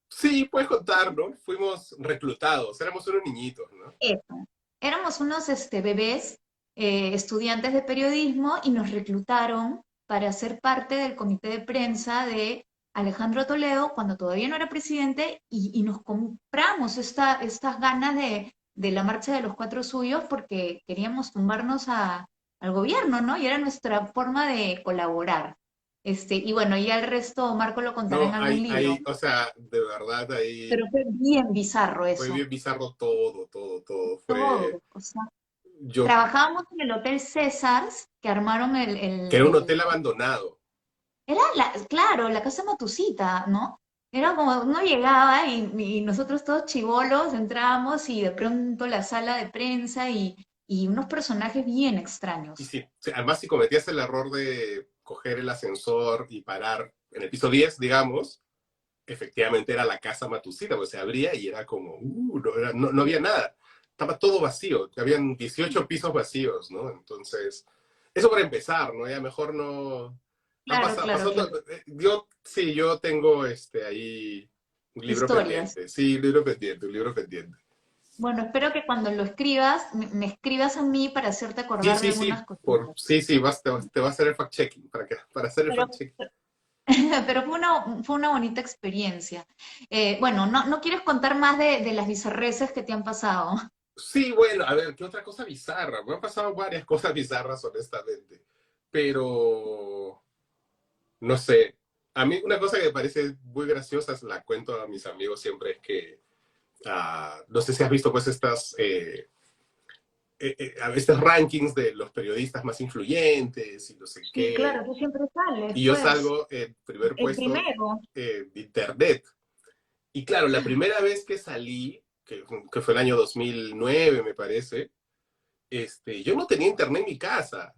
Sí, puedes contar, ¿no? Fuimos reclutados, éramos unos niñitos, ¿no? Eso. Éramos unos bebés estudiantes de periodismo y nos reclutaron para ser parte del comité de prensa de Alejandro Toledo cuando todavía no era presidente y nos compramos estas ganas de la marcha de los cuatro suyos porque queríamos tumbarnos al gobierno, ¿no? Y era nuestra forma de colaborar. Y bueno, ya el resto Marco lo contará No, en algún libro, o sea, de verdad ahí pero fue bien bizarro fue eso. bien bizarro todo, todo, todo. Todo, o sea, Yo, trabajábamos en el Hotel Césars, que armaron que era un hotel abandonado. era claro, la casa Matusita, ¿no? Era como, uno llegaba y nosotros todos chivolos entrábamos y de pronto la sala de prensa y unos personajes bien Y extraños. sí, sí, además si cometías el error de coger el ascensor y parar en el piso 10, digamos, efectivamente era la casa Matusita, pues se abría y era como, no había nada. Estaba todo vacío, habían 18 pisos vacíos, ¿no? Entonces, eso para empezar, ¿no? Ya mejor no... Han Claro, pasado, claro, claro. yo, sí, yo tengo ahí un libro Historias. pendiente, sí, un libro pendiente, un libro pendiente. Bueno, espero que cuando lo escribas, me escribas a mí para hacerte Sí, acordar de sí, sí, algunas cositas. sí, sí, te va a hacer el fact-checking, para hacer el Pero, fact-checking. pero fue una bonita experiencia. Bueno, no quieres contar más de las bizarreces que te han pasado. Sí, bueno, a ver, ¿qué otra cosa bizarra? Me han pasado varias cosas bizarras, honestamente, pero no sé. A mí una cosa que me parece muy graciosa, la cuento a mis amigos siempre, es que, no sé si has visto pues a veces rankings de los periodistas más influyentes y no sé Sí, qué, claro, tú siempre sales, y yo pues, salgo en primer el puesto primero. de internet. Y claro, la primera vez que salí, que fue el año 2009, me parece, yo no tenía internet en mi casa.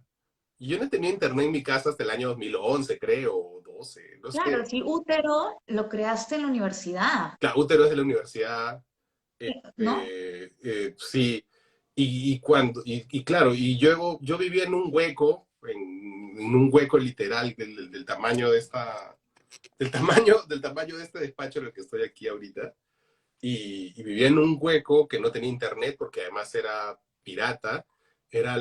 Yo no tenía internet en mi casa hasta el año 2011, creo, o 12, no Claro, sé. si útero lo creaste en la universidad, Claro, útero es de la universidad, ¿no? sí. Y claro, y yo vivía en un hueco, en un hueco literal del tamaño de del tamaño de este despacho en el que estoy aquí ahorita. Y vivía en un hueco que no tenía internet porque además era pirata. Era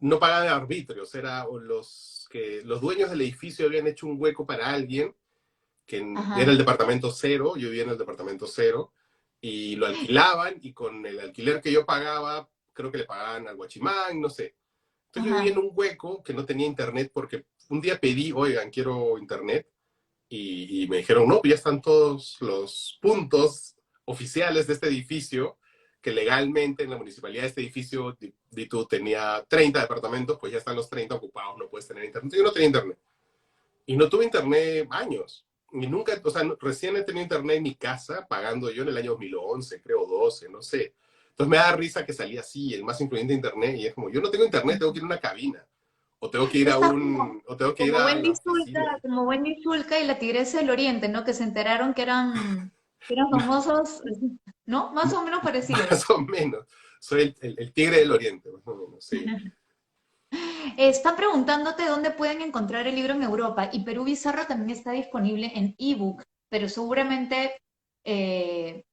no pagaban arbitrios, era los dueños del edificio habían hecho un hueco para alguien, era Ajá, el departamento cero, yo vivía en el departamento cero, y lo alquilaban, y con el alquiler que yo pagaba, creo que le pagaban al guachimán, no sé. Entonces yo vivía en ajá. un hueco que no tenía internet porque un día pedí, oigan, quiero internet, y me dijeron, no, pues ya están todos los puntos oficiales de este edificio, que legalmente en la municipalidad de este edificio, tú tenía 30 departamentos, pues ya están los 30 ocupados, no puedes tener internet. Yo no tenía internet. Y no tuve internet años. Y nunca, o sea, recién he tenido internet en mi casa, pagando yo en el año 2011, creo 12, no sé. Entonces me da risa que salía así, el más influyente de internet, y es como, yo no tengo internet, tengo que ir a una cabina. O tengo que ir Estás como, o tengo que ir como a la Wendy Zulka, oficina. como Wendy Zulka y la Tigresa del Oriente, ¿no? Que se enteraron que eran famosos, ¿no? Más o menos parecido. Más o menos. Soy el tigre del oriente, más o menos, sí. Están preguntándote dónde pueden encontrar el libro en Europa y Perú Bizarro también está disponible en ebook, pero seguramente, eh,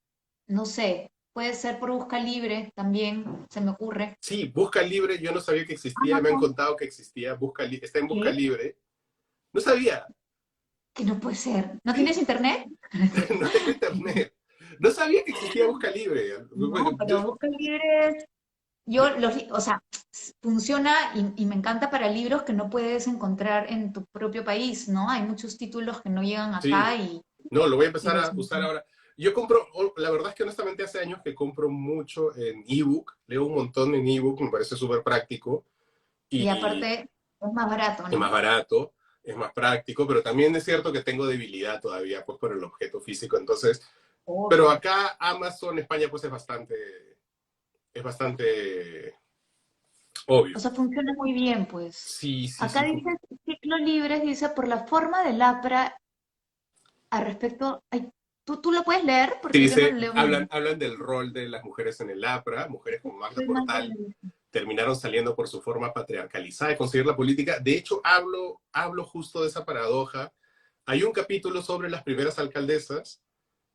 no sé, puede ser por Busca Libre también, se me ocurre. Sí, Busca Libre, yo no sabía que existía, me han Amazon, contado que existía, está en Busca ¿qué? Libre. No sabía, Que no puede ser. ¿No sí, tienes internet? No es cierto. no tengo internet. No sabía que existía Busca Libre. No, pero Busca Libre es... o sea, funciona y me encanta para libros que no puedes encontrar en tu propio país, ¿no? Hay muchos títulos que no llegan Sí, acá no, lo voy a y empezar los... a usar ahora. Yo compro, la verdad es que honestamente hace años que compro mucho en ebook, leo un montón en ebook, me parece súper práctico Y y aparte es más barato, es más ¿no? barato, es más práctico, pero también es cierto que tengo debilidad todavía pues por el objeto físico, entonces, pero Obvio. acá Amazon España pues es bastante O obvio. sea, funciona muy bien, pues. Sí, sí, Acá sí. dice ciclo libres, dice por la forma del APRA al respecto. Ay, ¿tú lo puedes leer? Sí, Porque yo no lo dice, leo bien. hablan del rol de las mujeres en el APRA, mujeres como Magda Soy más de Portal terminaron saliendo por su forma patriarcalizada de conseguir la política. De hecho, hablo justo de esa paradoja. Hay un capítulo sobre las primeras alcaldesas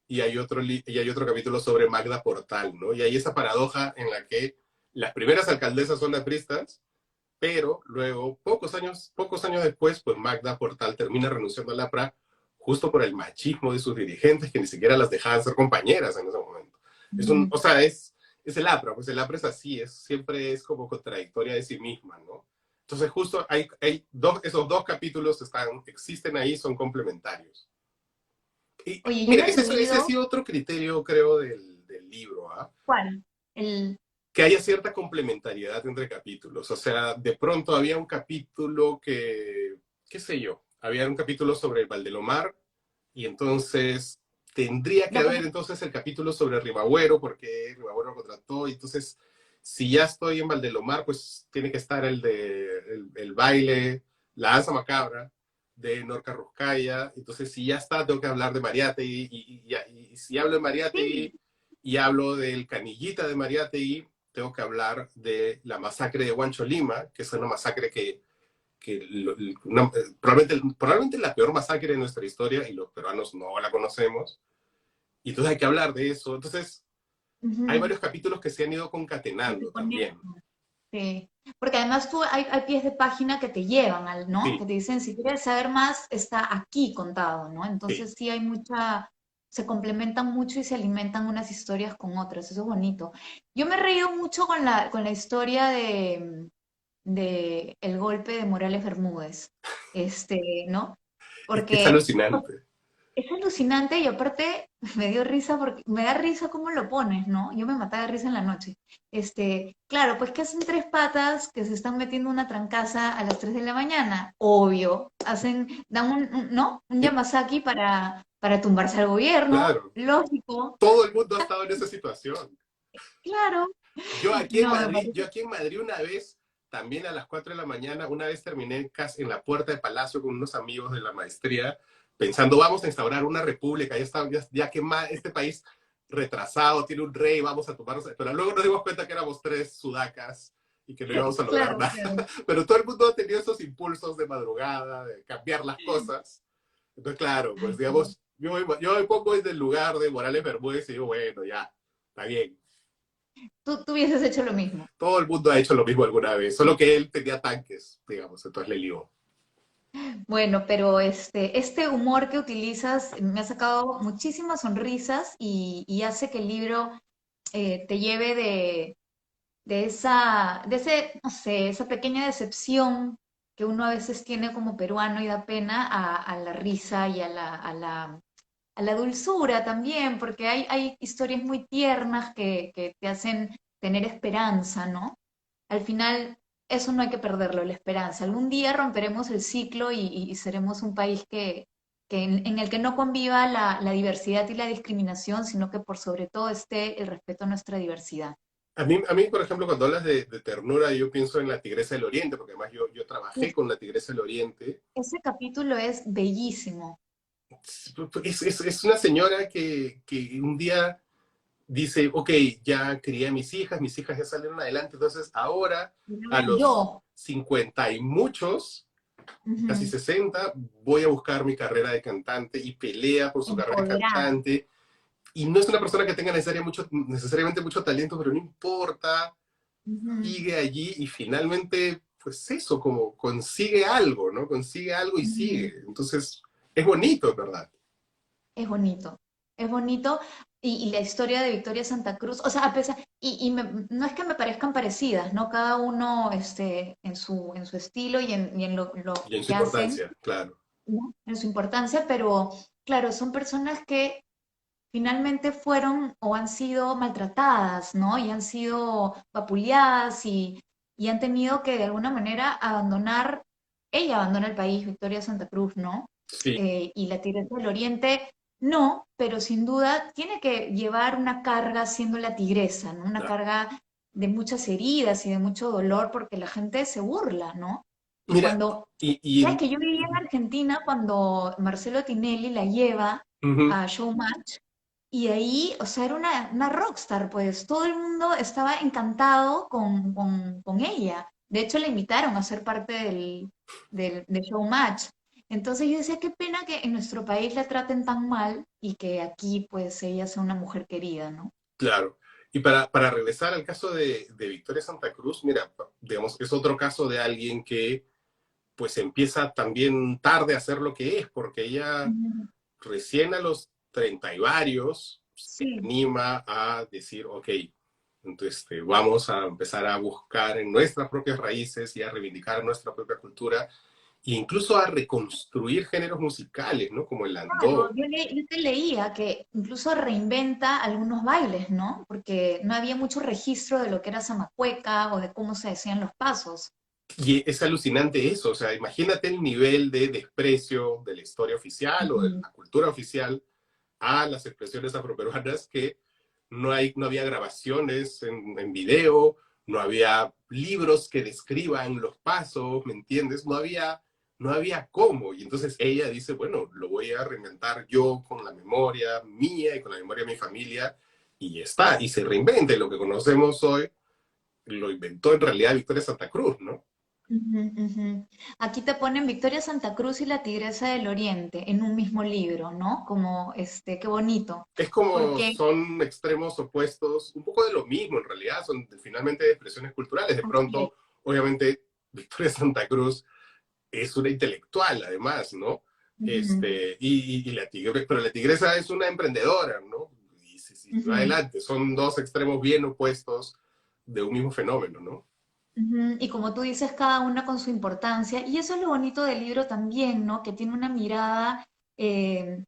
y y hay otro capítulo sobre Magda Portal, ¿no? Y hay esa paradoja en la que las primeras alcaldesas son apristas, pero luego, pocos años después, pues Magda Portal termina renunciando al APRA justo por el machismo de sus dirigentes que ni siquiera las dejaban ser compañeras en ese momento. Ujú. O sea, es el APRA, pues el APRA es así, siempre es como contradictoria de sí misma, ¿no? Entonces justo esos dos capítulos existen ahí, son complementarios. Y Oye, yo mira, no he ese ha leído. sido otro criterio, creo, del libro, ¿ah? ¿Cuál? El... Que haya cierta complementariedad entre capítulos. O sea, de pronto había un capítulo qué sé yo, había un capítulo sobre el Valdelomar y entonces tendría que No, haber entonces el capítulo sobre Ribagüero porque Ribagüero lo contrató y entonces si ya estoy en Valdelomar, pues tiene que estar el baile, la danza macabra de Norca Ruscaya. Entonces, si ya está, tengo que hablar de Mariátegui. Y si hablo de Sí. Mariátegui y hablo del Canillita de Mariátegui, tengo que hablar de la masacre de Huancho Lima, que es una masacre probablemente la peor masacre de nuestra historia y los peruanos no la conocemos. Y entonces hay que hablar de eso. Entonces, hay Ujú. varios capítulos que se han ido Que te concatenando también. conectan. Sí, porque además hay pies de página que te llevan al, ¿no? Que Sí, te dicen, si quieres saber más, está aquí contado, ¿no? sí. Entonces sí hay se complementan mucho y se alimentan unas historias con otras, eso es bonito. Yo me he reído mucho con con la historia de el golpe de Morales Bermúdez, ¿no? Es Porque alucinante. es alucinante y aparte me dio risa porque me da risa cómo lo pones, ¿no? Yo me mataba de risa en la noche. Claro, pues que hacen tres patas que se están metiendo una trancaza a las 3 de la mañana, obvio. Dan ¿no? Un Sí, Yamasaki para tumbarse al gobierno, claro. lógico, Todo el mundo ha estado en esa situación. claro. Yo No, me Madrid, parece yo aquí en Madrid una vez, también a las 4 de la mañana, una vez terminé casi en la puerta de Palacio con unos amigos de la maestría, pensando, vamos a instaurar una república, ya que este país retrasado, tiene un rey, vamos a tomarnos, pero luego nos dimos cuenta que éramos tres sudacas y que no íbamos a lograr claro, nada. claro. Pero todo el mundo ha tenido esos impulsos de madrugada, de cambiar las cosas. Entonces, claro, pues Ay, sí. digamos, yo me pongo desde el lugar de Morales Bermúdez y digo, bueno, ya, está bien. Tú hubieses hecho lo mismo. Todo el mundo ha hecho lo mismo alguna vez, solo que él tenía tanques, digamos, entonces le lió. Bueno, pero este humor que utilizas me ha sacado muchísimas sonrisas y hace que el libro te lleve no sé, esa pequeña decepción que uno a veces tiene como peruano y da pena a la risa y a la dulzura también, porque hay historias muy tiernas que te hacen tener esperanza, ¿no? Al final, eso no hay que perderlo, la esperanza. Algún día romperemos el ciclo y seremos un país en el que no conviva la diversidad y la discriminación, sino que por sobre todo esté el respeto a nuestra diversidad. Por ejemplo, cuando hablas de ternura, yo pienso en la Tigresa del Oriente, porque además yo trabajé Uf, con la Tigresa del Oriente. ese capítulo es bellísimo. Es una señora que un día dice, ok, ya crié a mis hijas ya salieron adelante, entonces ahora Y a ahora los yo. 50 y muchos, casi Ujú. 60, voy a buscar mi carrera de cantante y pelea por su carrera de Empoderada. cantante. Y no es una persona que tenga necesariamente mucho talento, pero no importa, Ujú, sigue allí y finalmente, pues eso, como consigue algo, ¿no? Consigue algo y ujú. sigue. Entonces, es bonito, ¿verdad? Es bonito, es bonito. Y la historia de Victoria Santa Cruz, o sea, a pesar, no es que me parezcan parecidas, ¿no? Cada uno en su estilo y en lo Y en su que hacen, importancia, claro. ¿no? En su importancia, pero claro, son personas que finalmente fueron o han sido maltratadas, ¿no? Y han sido vapuleadas y han tenido que de alguna manera abandonar, ella abandona el país, Victoria Santa Cruz, ¿no? Sí, Y la Tigresa del Oriente, no, pero sin duda tiene que llevar una carga siendo la tigresa, ¿no? Una ya. carga de muchas heridas y de mucho dolor porque la gente se burla, ¿no? Y Mira, cuando, y sabes que yo vivía en Argentina cuando Marcelo Tinelli la lleva ujú, a Showmatch y ahí, o sea, era una rockstar, pues todo el mundo estaba encantado con ella. De hecho, la invitaron a ser parte de Showmatch. Entonces yo decía, qué pena que en nuestro país la traten tan mal y que aquí, pues, ella sea una mujer querida, ¿no? claro. Y para regresar al caso de Victoria Santa Cruz, mira, digamos, es otro caso de alguien que pues empieza también tarde a hacer lo que es, porque ella Ujú. recién a los 30 y varios se Sí, anima a decir, ok, entonces vamos a empezar a buscar en nuestras propias raíces y a reivindicar nuestra propia cultura e incluso a reconstruir géneros musicales, ¿no? Como el claro, andó. yo te leía que incluso reinventa algunos bailes, ¿no? Porque no había mucho registro de lo que era zamacueca o de cómo se decían los pasos. Y es alucinante eso, o sea, imagínate el nivel de desprecio de la historia oficial o de Ujú. la cultura oficial a las expresiones afroperuanas que no había grabaciones en video, no había libros que describan los pasos, ¿me entiendes? No había no había cómo. Y entonces ella dice, bueno, lo voy a reinventar yo con la memoria mía y con la memoria de mi familia, y está, y se reinventa. Y lo que conocemos hoy lo inventó en realidad Victoria Santa Cruz, ¿no? Ujú, ujú. Aquí te ponen Victoria Santa Cruz y la Tigresa del Oriente en un mismo libro, ¿no? Como, qué bonito. Es como Porque, son extremos opuestos, un poco de lo mismo en realidad, son finalmente expresiones culturales. De así es. pronto, obviamente, Victoria Santa Cruz es una intelectual además, ¿no? Ujú, Y la tigre, pero la tigresa es una emprendedora, ¿no? Y si va ujú. adelante, son dos extremos bien opuestos de un mismo fenómeno, ¿no? Ujú. Y como tú dices, cada una con su importancia. Y eso es lo bonito del libro también, ¿no? Que tiene una mirada eh,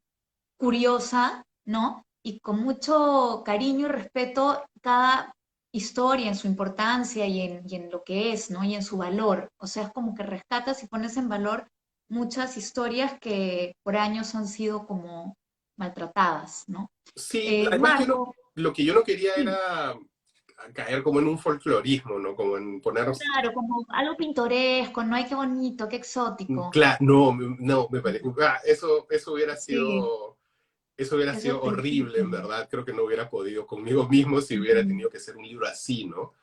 curiosa, ¿no? Y con mucho cariño y respeto cada historia en su importancia y en lo que es, ¿no? Y en su valor. O sea, es como que rescatas y pones en valor muchas historias que por años han sido como maltratadas, ¿no? Sí, además Marco, lo que yo no quería sí. era caer como en un folclorismo, ¿no? Como en poner. Claro, como algo pintoresco, no hay qué bonito, qué exótico. Claro, no, no, me parece. Sí, Eso hubiera eso sido es horrible, en bellísimo. verdad. Creo que no hubiera podido conmigo mismo si hubiera Ujú, tenido que hacer un libro así, ¿no?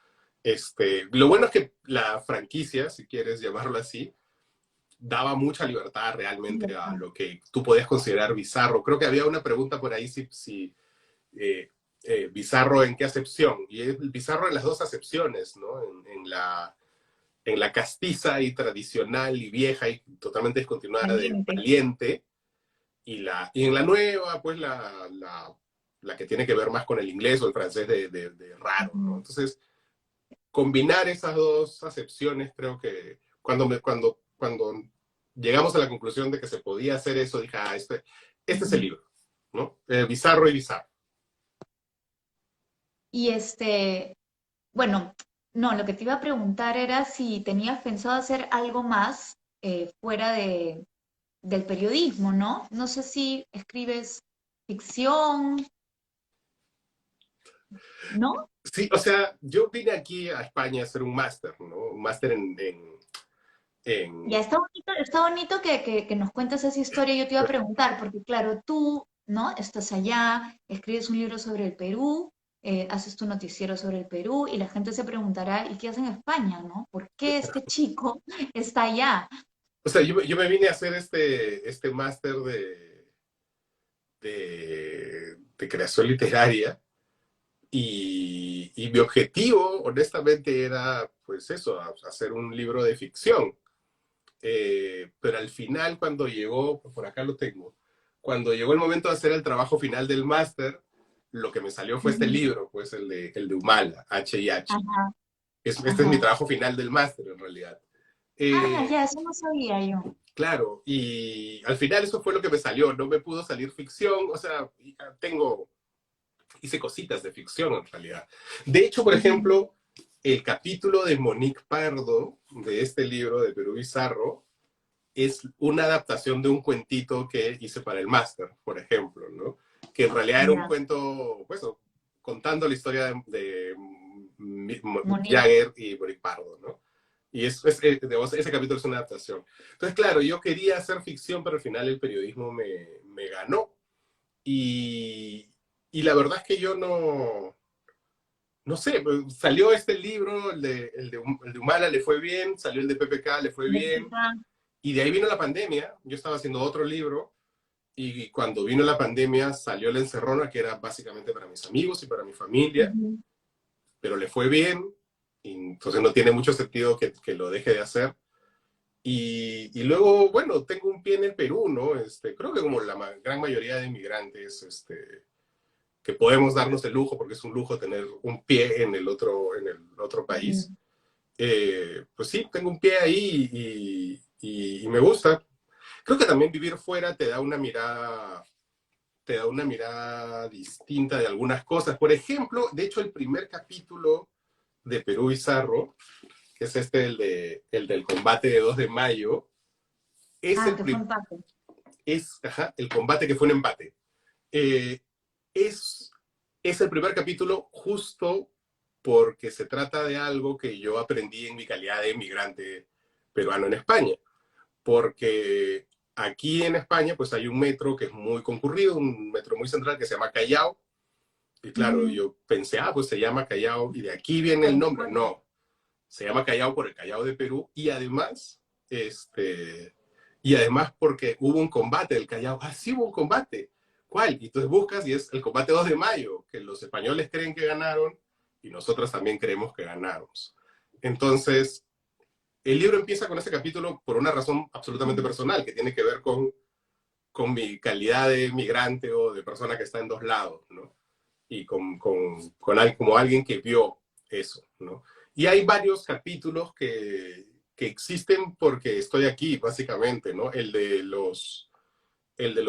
Lo bueno es que la franquicia, si quieres llamarlo así, daba mucha libertad realmente a libertad. lo que tú podías considerar bizarro. Creo que había una pregunta por ahí si eh, bizarro en qué acepción. Y es bizarro en las dos acepciones, ¿no? En la castiza y tradicional y vieja y totalmente descontinuada de Valiente. Valiente, y en la nueva, pues la que tiene que ver más con el inglés o el francés de raro, ¿no? Ujú, Entonces, combinar esas dos acepciones, creo que cuando llegamos a la conclusión de que se podía hacer eso, dije, este es el ujú. libro, ¿no? Bizarro y bizarro. Y bueno, no, lo que te iba a preguntar era si tenías pensado hacer algo más fuera del periodismo, ¿no? No sé si escribes ficción, ¿no? Sí, o sea, yo vine aquí a España a hacer un máster, ¿no? Un máster Ya en está bonito que nos cuentes esa historia. Yo te iba a preguntar, porque claro, tú, ¿no? Estás allá, escribes un libro sobre el Perú, haces tu noticiero sobre el Perú y la gente se preguntará, ¿y qué hace en España, no? ¿Por qué este chico está allá? O sea, yo me vine a hacer este máster de creación literaria y mi objetivo, honestamente, era, pues eso, hacer un libro de ficción. Pero al final, cuando llegó, por acá lo tengo, cuando llegó el momento de hacer el trabajo final del máster, lo que me salió fue este Ujú. libro, pues el de Humala, H y H. Ajá, Este es mi ajá. trabajo final del máster, en realidad. Ah, Eh, ya, eso no sabía yo. Claro, y al final eso fue lo que me salió, no me pudo salir ficción, o sea, hice cositas de ficción en realidad. De hecho, por Ujú. ejemplo, el capítulo de Monique Pardo de este libro de Perú Bizarro es una adaptación de un cuentito que hice para el máster, por ejemplo, ¿no? Que en realidad era un Ya, cuento, pues, contando la historia de Mick Monique. Jagger y Monique Pardo, ¿no? Y digamos, ese capítulo es una adaptación. Entonces, claro, yo quería hacer ficción, pero al final el periodismo me ganó. Y, y la verdad es que yo no sé, pues, salió este libro, el de Humala le fue bien, salió el de PPK, le fue bien, y de ahí vino la pandemia. Yo estaba haciendo otro libro, y cuando vino la pandemia salió la encerrona, que era básicamente para mis amigos y para mi familia, Ujú. pero le fue bien, y entonces no tiene mucho sentido que lo deje de hacer. Y luego, bueno, tengo un pie en el Perú, ¿no? Creo que como la gran mayoría de inmigrantes, que podemos darnos el lujo, porque es un lujo tener un pie en el otro país. Ujú. Pues sí, tengo un pie ahí y me gusta. Creo que también vivir fuera te da una mirada distinta de algunas cosas. Por ejemplo, de hecho, el primer capítulo de Perú Bizarro, que es el del combate de 2 de mayo, es Ah, el, que fue pri- empate. ajá, el combate que fue un empate. Eh, es, es el primer capítulo justo porque se trata de algo que yo aprendí en mi calidad de inmigrante peruano en España. porque aquí en España pues hay un metro que es muy concurrido, un metro muy central que se llama Callao, y claro, Mm, yo pensé, pues se llama Callao, y de aquí viene el nombre. Venezuela. No, se llama Callao por el Callao de Perú, y además porque hubo un combate del Callao. Ah, sí hubo un combate. ¿Cuál? Y entonces buscas y es el combate 2 de mayo, que los españoles creen que ganaron y nosotros también creemos que ganamos. Entonces, el libro empieza con ese capítulo por una razón absolutamente personal, que tiene que ver con mi calidad de migrante o de persona que está en dos lados, ¿no? Y como alguien que vio eso, ¿no? Y hay varios capítulos que existen porque estoy aquí, básicamente, ¿no? El de los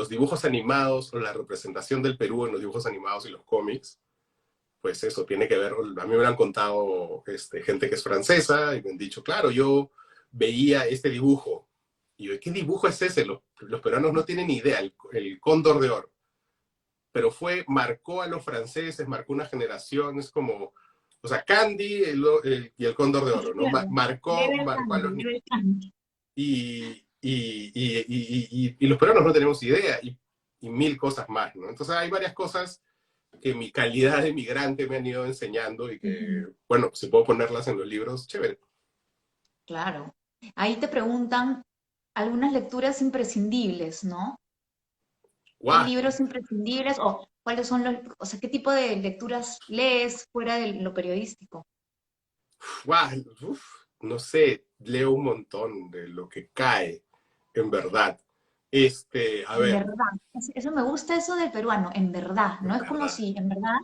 dibujos animados o la representación del Perú en los dibujos animados y los cómics, pues eso tiene que ver, a mí me han contado gente que es francesa y me han dicho, claro, yo veía este dibujo. Y yo, ¿qué dibujo es ese? Los peruanos no tienen ni idea, el cóndor de oro. Pero marcó a los franceses, marcó una generación, es como, o sea, Candy y el cóndor de oro, ¿no? Claro. Marcó a los niños. Level Candy. Y los peruanos no tenemos idea, y mil cosas más, ¿no? Entonces hay varias cosas que mi calidad de migrante me han ido enseñando y que, Ujú. bueno, si puedo ponerlas en los libros, chévere. Claro. Ahí te preguntan algunas lecturas imprescindibles, ¿no? ¿Qué ¡Guau! libros imprescindibles o cuáles son o sea, qué tipo de lecturas lees fuera de lo periodístico? ¡Guau! Uf, no sé, leo un montón de lo que cae, en verdad. A En ver, verdad. Eso me gusta eso del peruano, en verdad. No en es como verdad. si, en verdad,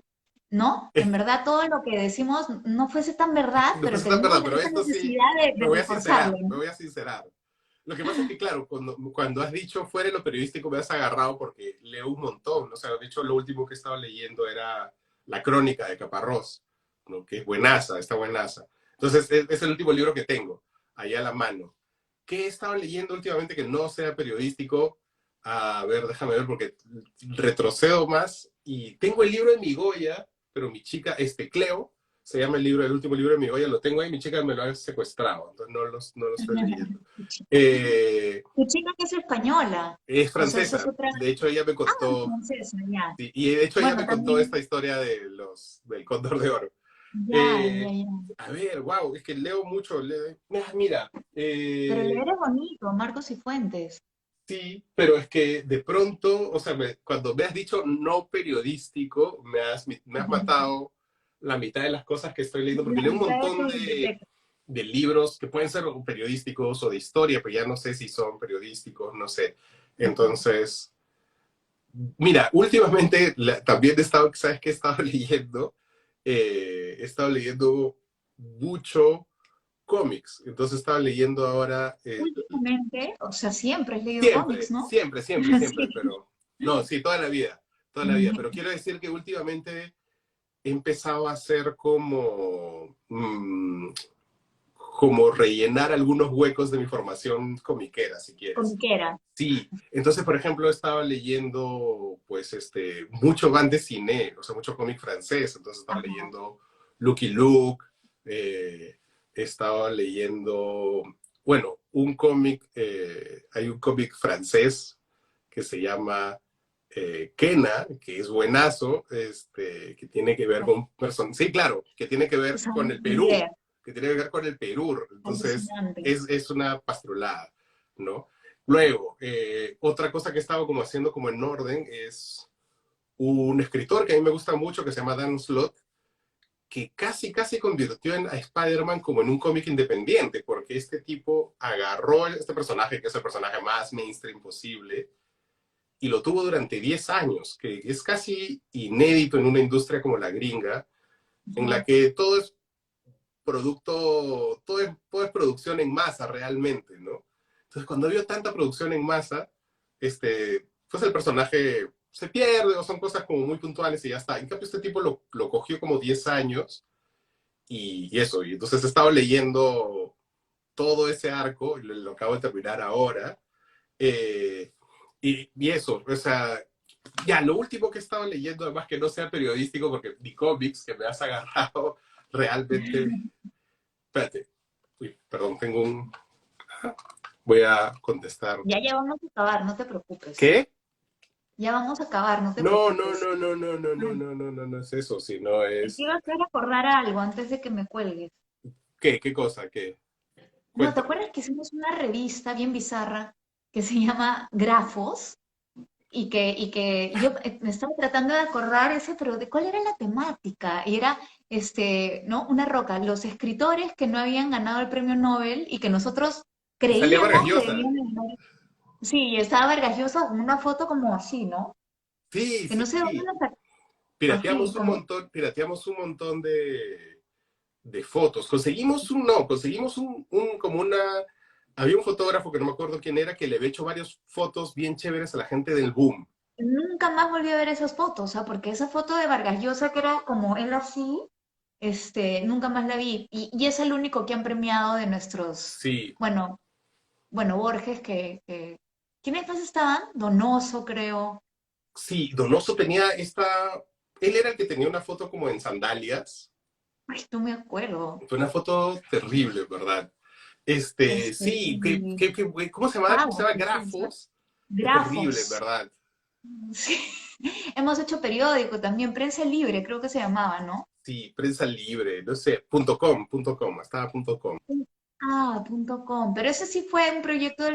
¿no? En verdad todo lo que decimos no fuese tan verdad, No pero es tan tenemos verdad, pero esa esto sí, necesidad me de voy a reforzarlo, sincerar, me ¿no? voy a sincerar. Lo que pasa es que, claro, cuando has dicho fuera de lo periodístico me has agarrado porque leo un montón. O sea, de hecho, lo último que estaba leyendo era La Crónica de Caparrós, ¿no? Que es buenaza, está buenaza. Entonces, es el último libro que tengo, ahí a la mano. ¿Qué he estado leyendo últimamente que no sea periodístico? A ver, déjame ver, porque retrocedo más. Y tengo el libro de Migoya, pero mi chica, Cleo, se llama el último libro de Migoya, lo tengo ahí, mi chica me lo ha secuestrado, entonces no lo estoy leyendo. Eh, Tu chica que es española, es o sea, esa es francesa, otra. de hecho ella me Ah, contó, francesa, ya. sí, y de hecho ella Bueno, me contó esta también, historia del Cóndor de Oro. ya, ya, Eh, ya. a ver, wow, es que leo mucho, mira, Pero leer es bonito, Marcos y Fuentes. sí, pero es que de pronto, o sea, cuando me has dicho no periodístico, me has matado la mitad de las cosas que estoy leyendo, porque La leo un mitad de tu montón de, biblioteca. de libros que pueden ser periodísticos o de historia, pero ya no sé si son periodísticos, no sé. Entonces, mira, últimamente también ¿sabes qué he estado leyendo? He estado leyendo mucho cómics, entonces estaba leyendo ahora, Últimamente, o sea, siempre has leído cómics, siempre, ¿no? siempre, siempre, siempre, Sí. pero no, sí, toda la vida, pero quiero decir que últimamente he empezado a hacer como rellenar algunos huecos de mi formación comiquera, si quieres. Comiquera. Sí, entonces, por ejemplo, estaba leyendo, pues, mucho band de cine, o sea, mucho cómic francés, entonces estaba Ajá. leyendo Lucky Luke, eh, estaba leyendo, bueno, hay un cómic francés que se llama Kena, que es buenazo, que tiene que ver con personas, sí, claro, que tiene que ver Esa con el ni Perú, idea. que tiene que ver con el Perú, entonces Alucinante. es una pastrulada, ¿no? Luego, otra cosa que he estado como haciendo como en orden es un escritor que a mí me gusta mucho que se llama Dan Slott, que casi, casi convirtió a Spider-Man como en un cómic independiente, porque este tipo agarró este personaje, que es el personaje más mainstream posible, y lo tuvo durante 10 años, que es casi inédito en una industria como la gringa, en la Ya. que todo es todo es producción en masa realmente, ¿no? Entonces, cuando vio tanta producción en masa, pues el personaje se pierde o son cosas como muy puntuales y ya está. En cambio, este tipo lo cogió como 10 años y eso. Y entonces he estado leyendo todo ese arco, y lo acabo de terminar ahora. eh, y eso, o sea, ya, lo último que he estado leyendo, además que no sea periodístico, porque ni cómics, que me has agarrado realmente. Espérate. Uy, perdón, tengo un. Voy a contestar. Ya vamos a acabar, no te preocupes. ¿Qué? Ya vamos a acabar, no te No, no, preocupes. no, no, no, no, no, Ay, no, no, no, no es eso, sino te es... iba a hacer acordar algo antes de que me cuelgues. ¿Qué? ¿Qué cosa? ¿Qué? No, ¿te Cuéntame. acuerdas que hicimos una revista bien bizarra que se llama Grafos? Y que yo me estaba tratando de acordar ese, pero ¿de cuál era la temática? Y era, ¿no? Una roca, los escritores que no habían ganado el premio Nobel y que nosotros Y salía Vargas creíamos que Llosa. debían ganar. Sí, y estaba Vargas Llosa con una foto como así, ¿no? Sí, Que no sí, sé dónde sí. la sacó. Así, como, Pirateamos un montón de fotos. Conseguimos un, no, conseguimos como una... Había un fotógrafo que no me acuerdo quién era, que le había hecho varias fotos bien chéveres a la gente del boom. nunca más volví a ver esas fotos, ¿ah? Porque esa foto de Vargas Llosa, que era como él así, nunca más la vi. Y es el único que han premiado de nuestros, Sí, bueno, Borges, ¿quiénes más estaban? Donoso, creo. sí, Donoso tenía esta... Él era el que tenía una foto como en sandalias. Ay, no me acuerdo. Fue una foto terrible, ¿verdad? Sí, Y ¿cómo se llama? ¿Cómo se Pavos, llama? no puede ser. Grafos. Qué terrible, Grafos. ¿verdad? Sí. Hemos hecho periódico también, Prensa Libre, creo que se llamaba, ¿no? Sí, prensa libre, no sé, .com, estaba .com. Ah, .com. Pero ese sí fue un proyecto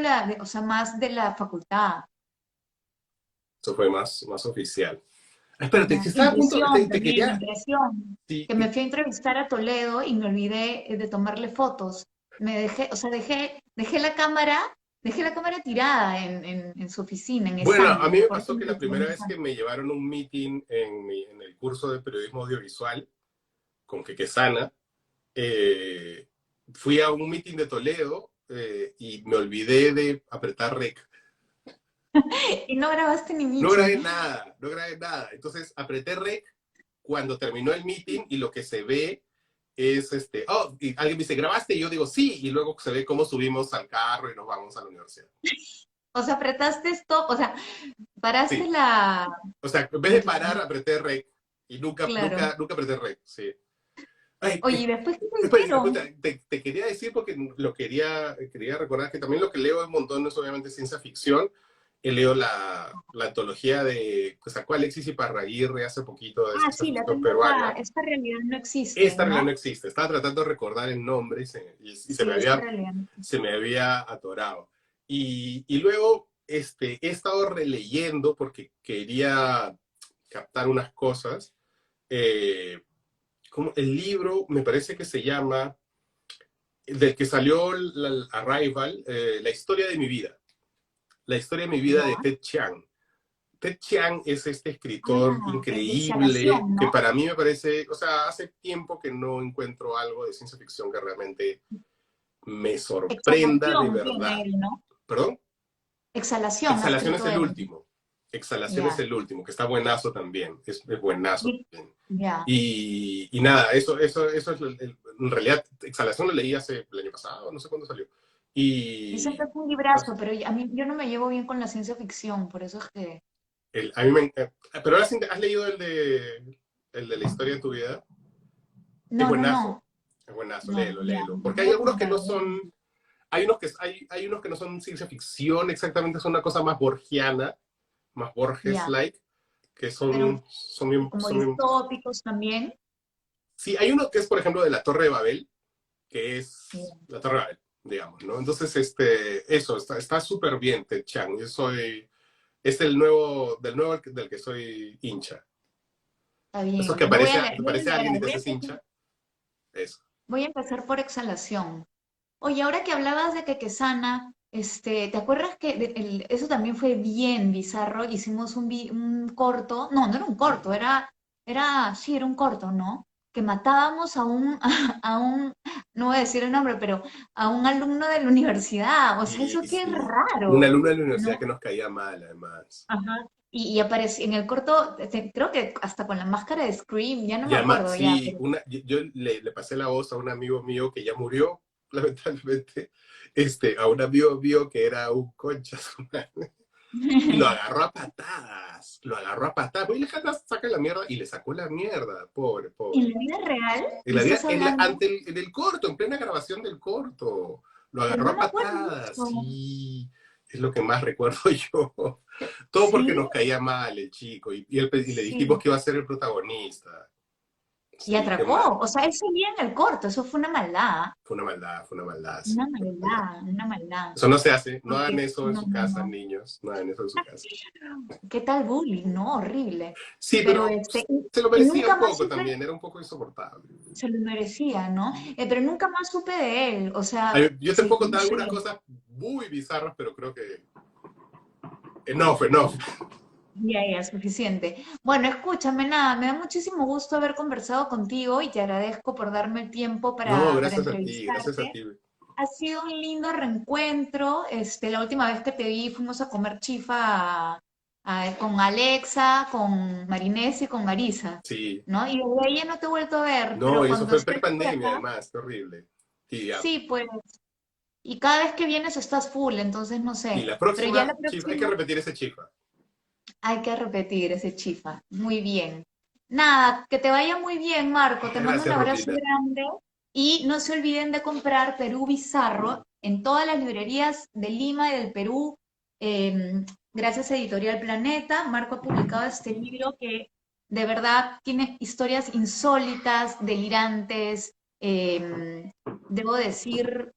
o sea, más de la facultad. Eso fue más oficial. Espérate, que Ajá. estaba a punto, Impresión te también, quería, impresión. sí, Que me fui a entrevistar a Toledo y me olvidé de tomarle fotos. Me dejé, o sea, dejé la cámara tirada en su oficina, en bueno, a Esani, mí me me acuerdo pasó que que la primera vez que me llevaron a un meeting en el curso de periodismo audiovisual con Quequesana, eh, fui a un meeting de Toledo y me olvidé de apretar rec. y no grabaste ni No Michi. grabé nada, no grabé nada. Entonces apreté rec cuando terminó el meeting y lo que se ve es oh, y alguien me dice, ¿grabaste? Y yo digo, sí, y luego se ve cómo subimos al carro y nos vamos a la universidad. O sea, apretaste esto, o sea, paraste Sí, la... o sea, en vez de Ya, parar, apreté rec y claro. nunca apreté rec, sí. Ay, Oye, ¿y después qué te después, dijeron? te quería decir porque quería recordar que también lo que leo un montón es obviamente ciencia ficción. Leo la antología que sacó Alexis Iparraguirre hace poquito de Ah, ciencia sí, la ficción tengo acá. peruana. Esta realidad no existe, Esta realidad no ¿no? existe. Estaba tratando de recordar el nombre y Sí, esta realidad no se existe. me había atorado. Y luego he estado releyendo porque quería captar unas cosas. Eh, como el libro me parece que se llama, del que salió Arrival, La historia de mi vida. La historia de mi vida Ya. de Ted Chiang. Ted Chiang es este escritor Ah, el de increíble exhalación, que ¿no? para mí me parece, o sea, hace tiempo que no encuentro algo de ciencia ficción que realmente me sorprenda de Exhalación tiene verdad. él, ¿no? ¿Perdón? Exhalación ha Exhalación es escrito el él. último. Exhalación es Ya. el último, que está buenazo también. Es buenazo Y- también. Ya. Y nada, eso es en realidad, Exhalación lo leí hace el año pasado, no sé cuándo salió. Dicen que Y es un librazo, pero a mí yo no me llevo bien con la ciencia ficción, por eso es que... a mí pero ahora sí, ¿has leído el de la historia de tu vida? Es No, no, buenazo. no. Es buenazo, No, léelo, ya. léelo. Porque hay Voy a algunos que no apuntar, voy a son, apuntar. hay unos que no son ciencia ficción exactamente, son una cosa más borgiana, más Ya. Borges-like, que Pero como son bien... distópicos también. Sí, hay uno que es, por ejemplo, de la Torre de Babel, que Ya. es la Torre de Babel, digamos, ¿no? Entonces, eso, está súper bien, Ted Chiang. Es del nuevo del que soy hincha. Está Eso bien. que Lo voy a leer, te voy a aparece leer. alguien y te haces hincha, eso. Voy a empezar por exhalación. Oye, ahora que hablabas de Quequesana, ¿te acuerdas que eso también fue bien bizarro? Hicimos un corto, no, no era un corto, sí, era un corto, ¿no? Que matábamos no voy a decir el nombre, pero a un alumno de la universidad. O sea, Y eso qué sí, un raro, alumno de la universidad ¿no? que nos caía mal, además. Ajá. Y apareció en el corto, creo que hasta con la máscara de Scream, ya no me acuerdo ya, Sí, pero yo le pasé la voz a un amigo mío que ya murió, lamentablemente, a un amigo mío que era un concha su madre, y lo agarró a patadas, voy a saca la mierda, y le sacó la mierda, en pobre. la vida real, En ¿me la vida, estás hablando? en el corto, en plena grabación del corto. Lo pero agarró no a me acuerdo patadas, mucho. sí. Es lo que más recuerdo yo. Todo porque Sí, nos caía mal el chico y le dijimos sí. que iba a ser el protagonista. Y Sí, qué atracó, mal. o sea, él seguía en el corto, eso Fue una maldad, sí, una fue una maldad. maldad, una maldad. Eso no se hace, no hagan Porque, eso en no, su no, casa, no. niños, no hagan eso en su casa. ¿Qué tal bullying? No, horrible. Sí, Pero pero se lo y merecía nunca un más poco supe, también, era un poco insoportable. se lo merecía, ¿no? Pero nunca más supe de él, o A sea, ver, yo te sí, puedo no contar sé. algunas cosas muy bizarras, pero creo que enough, enough. Ya, ya, suficiente. Bueno, escúchame, nada, me da muchísimo gusto haber conversado contigo y te agradezco por darme el tiempo No, para gracias a ti, gracias a entrevistarte. ti. Ha sido un lindo reencuentro. La última vez que te vi fuimos a comer chifa con Alexa, con Marinés y con Marisa, Sí, ¿no? Y desde ahí ya no te he vuelto a ver, no, pero y eso cuando fue estés por pre-pandemia acá, además, qué horrible. Y ya. sí, pues, y cada vez que vienes estás full, entonces no Y sé, la pero ya la próxima, chifa, hay que próxima repetir ese chifa. hay que repetir ese chifa. Muy bien. Nada, que te vaya muy bien, Marco. Te mando un Gracias, abrazo Rosita. grande y no se olviden de comprar Perú Bizarro en todas las librerías de Lima y del Perú. Gracias a Editorial Planeta, Marco ha publicado este libro que de verdad tiene historias insólitas, delirantes, debo decir,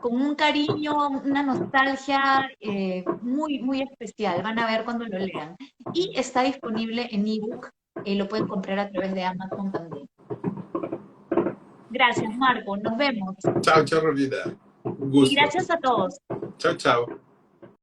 con un cariño, una nostalgia muy, muy especial. Van a ver cuando lo lean. Y está disponible en ebook, lo pueden comprar a través de Amazon también. Gracias, Marco. Nos vemos. Chao, chao, Rosita. Un Y gusto. gracias a todos. Chao, chao.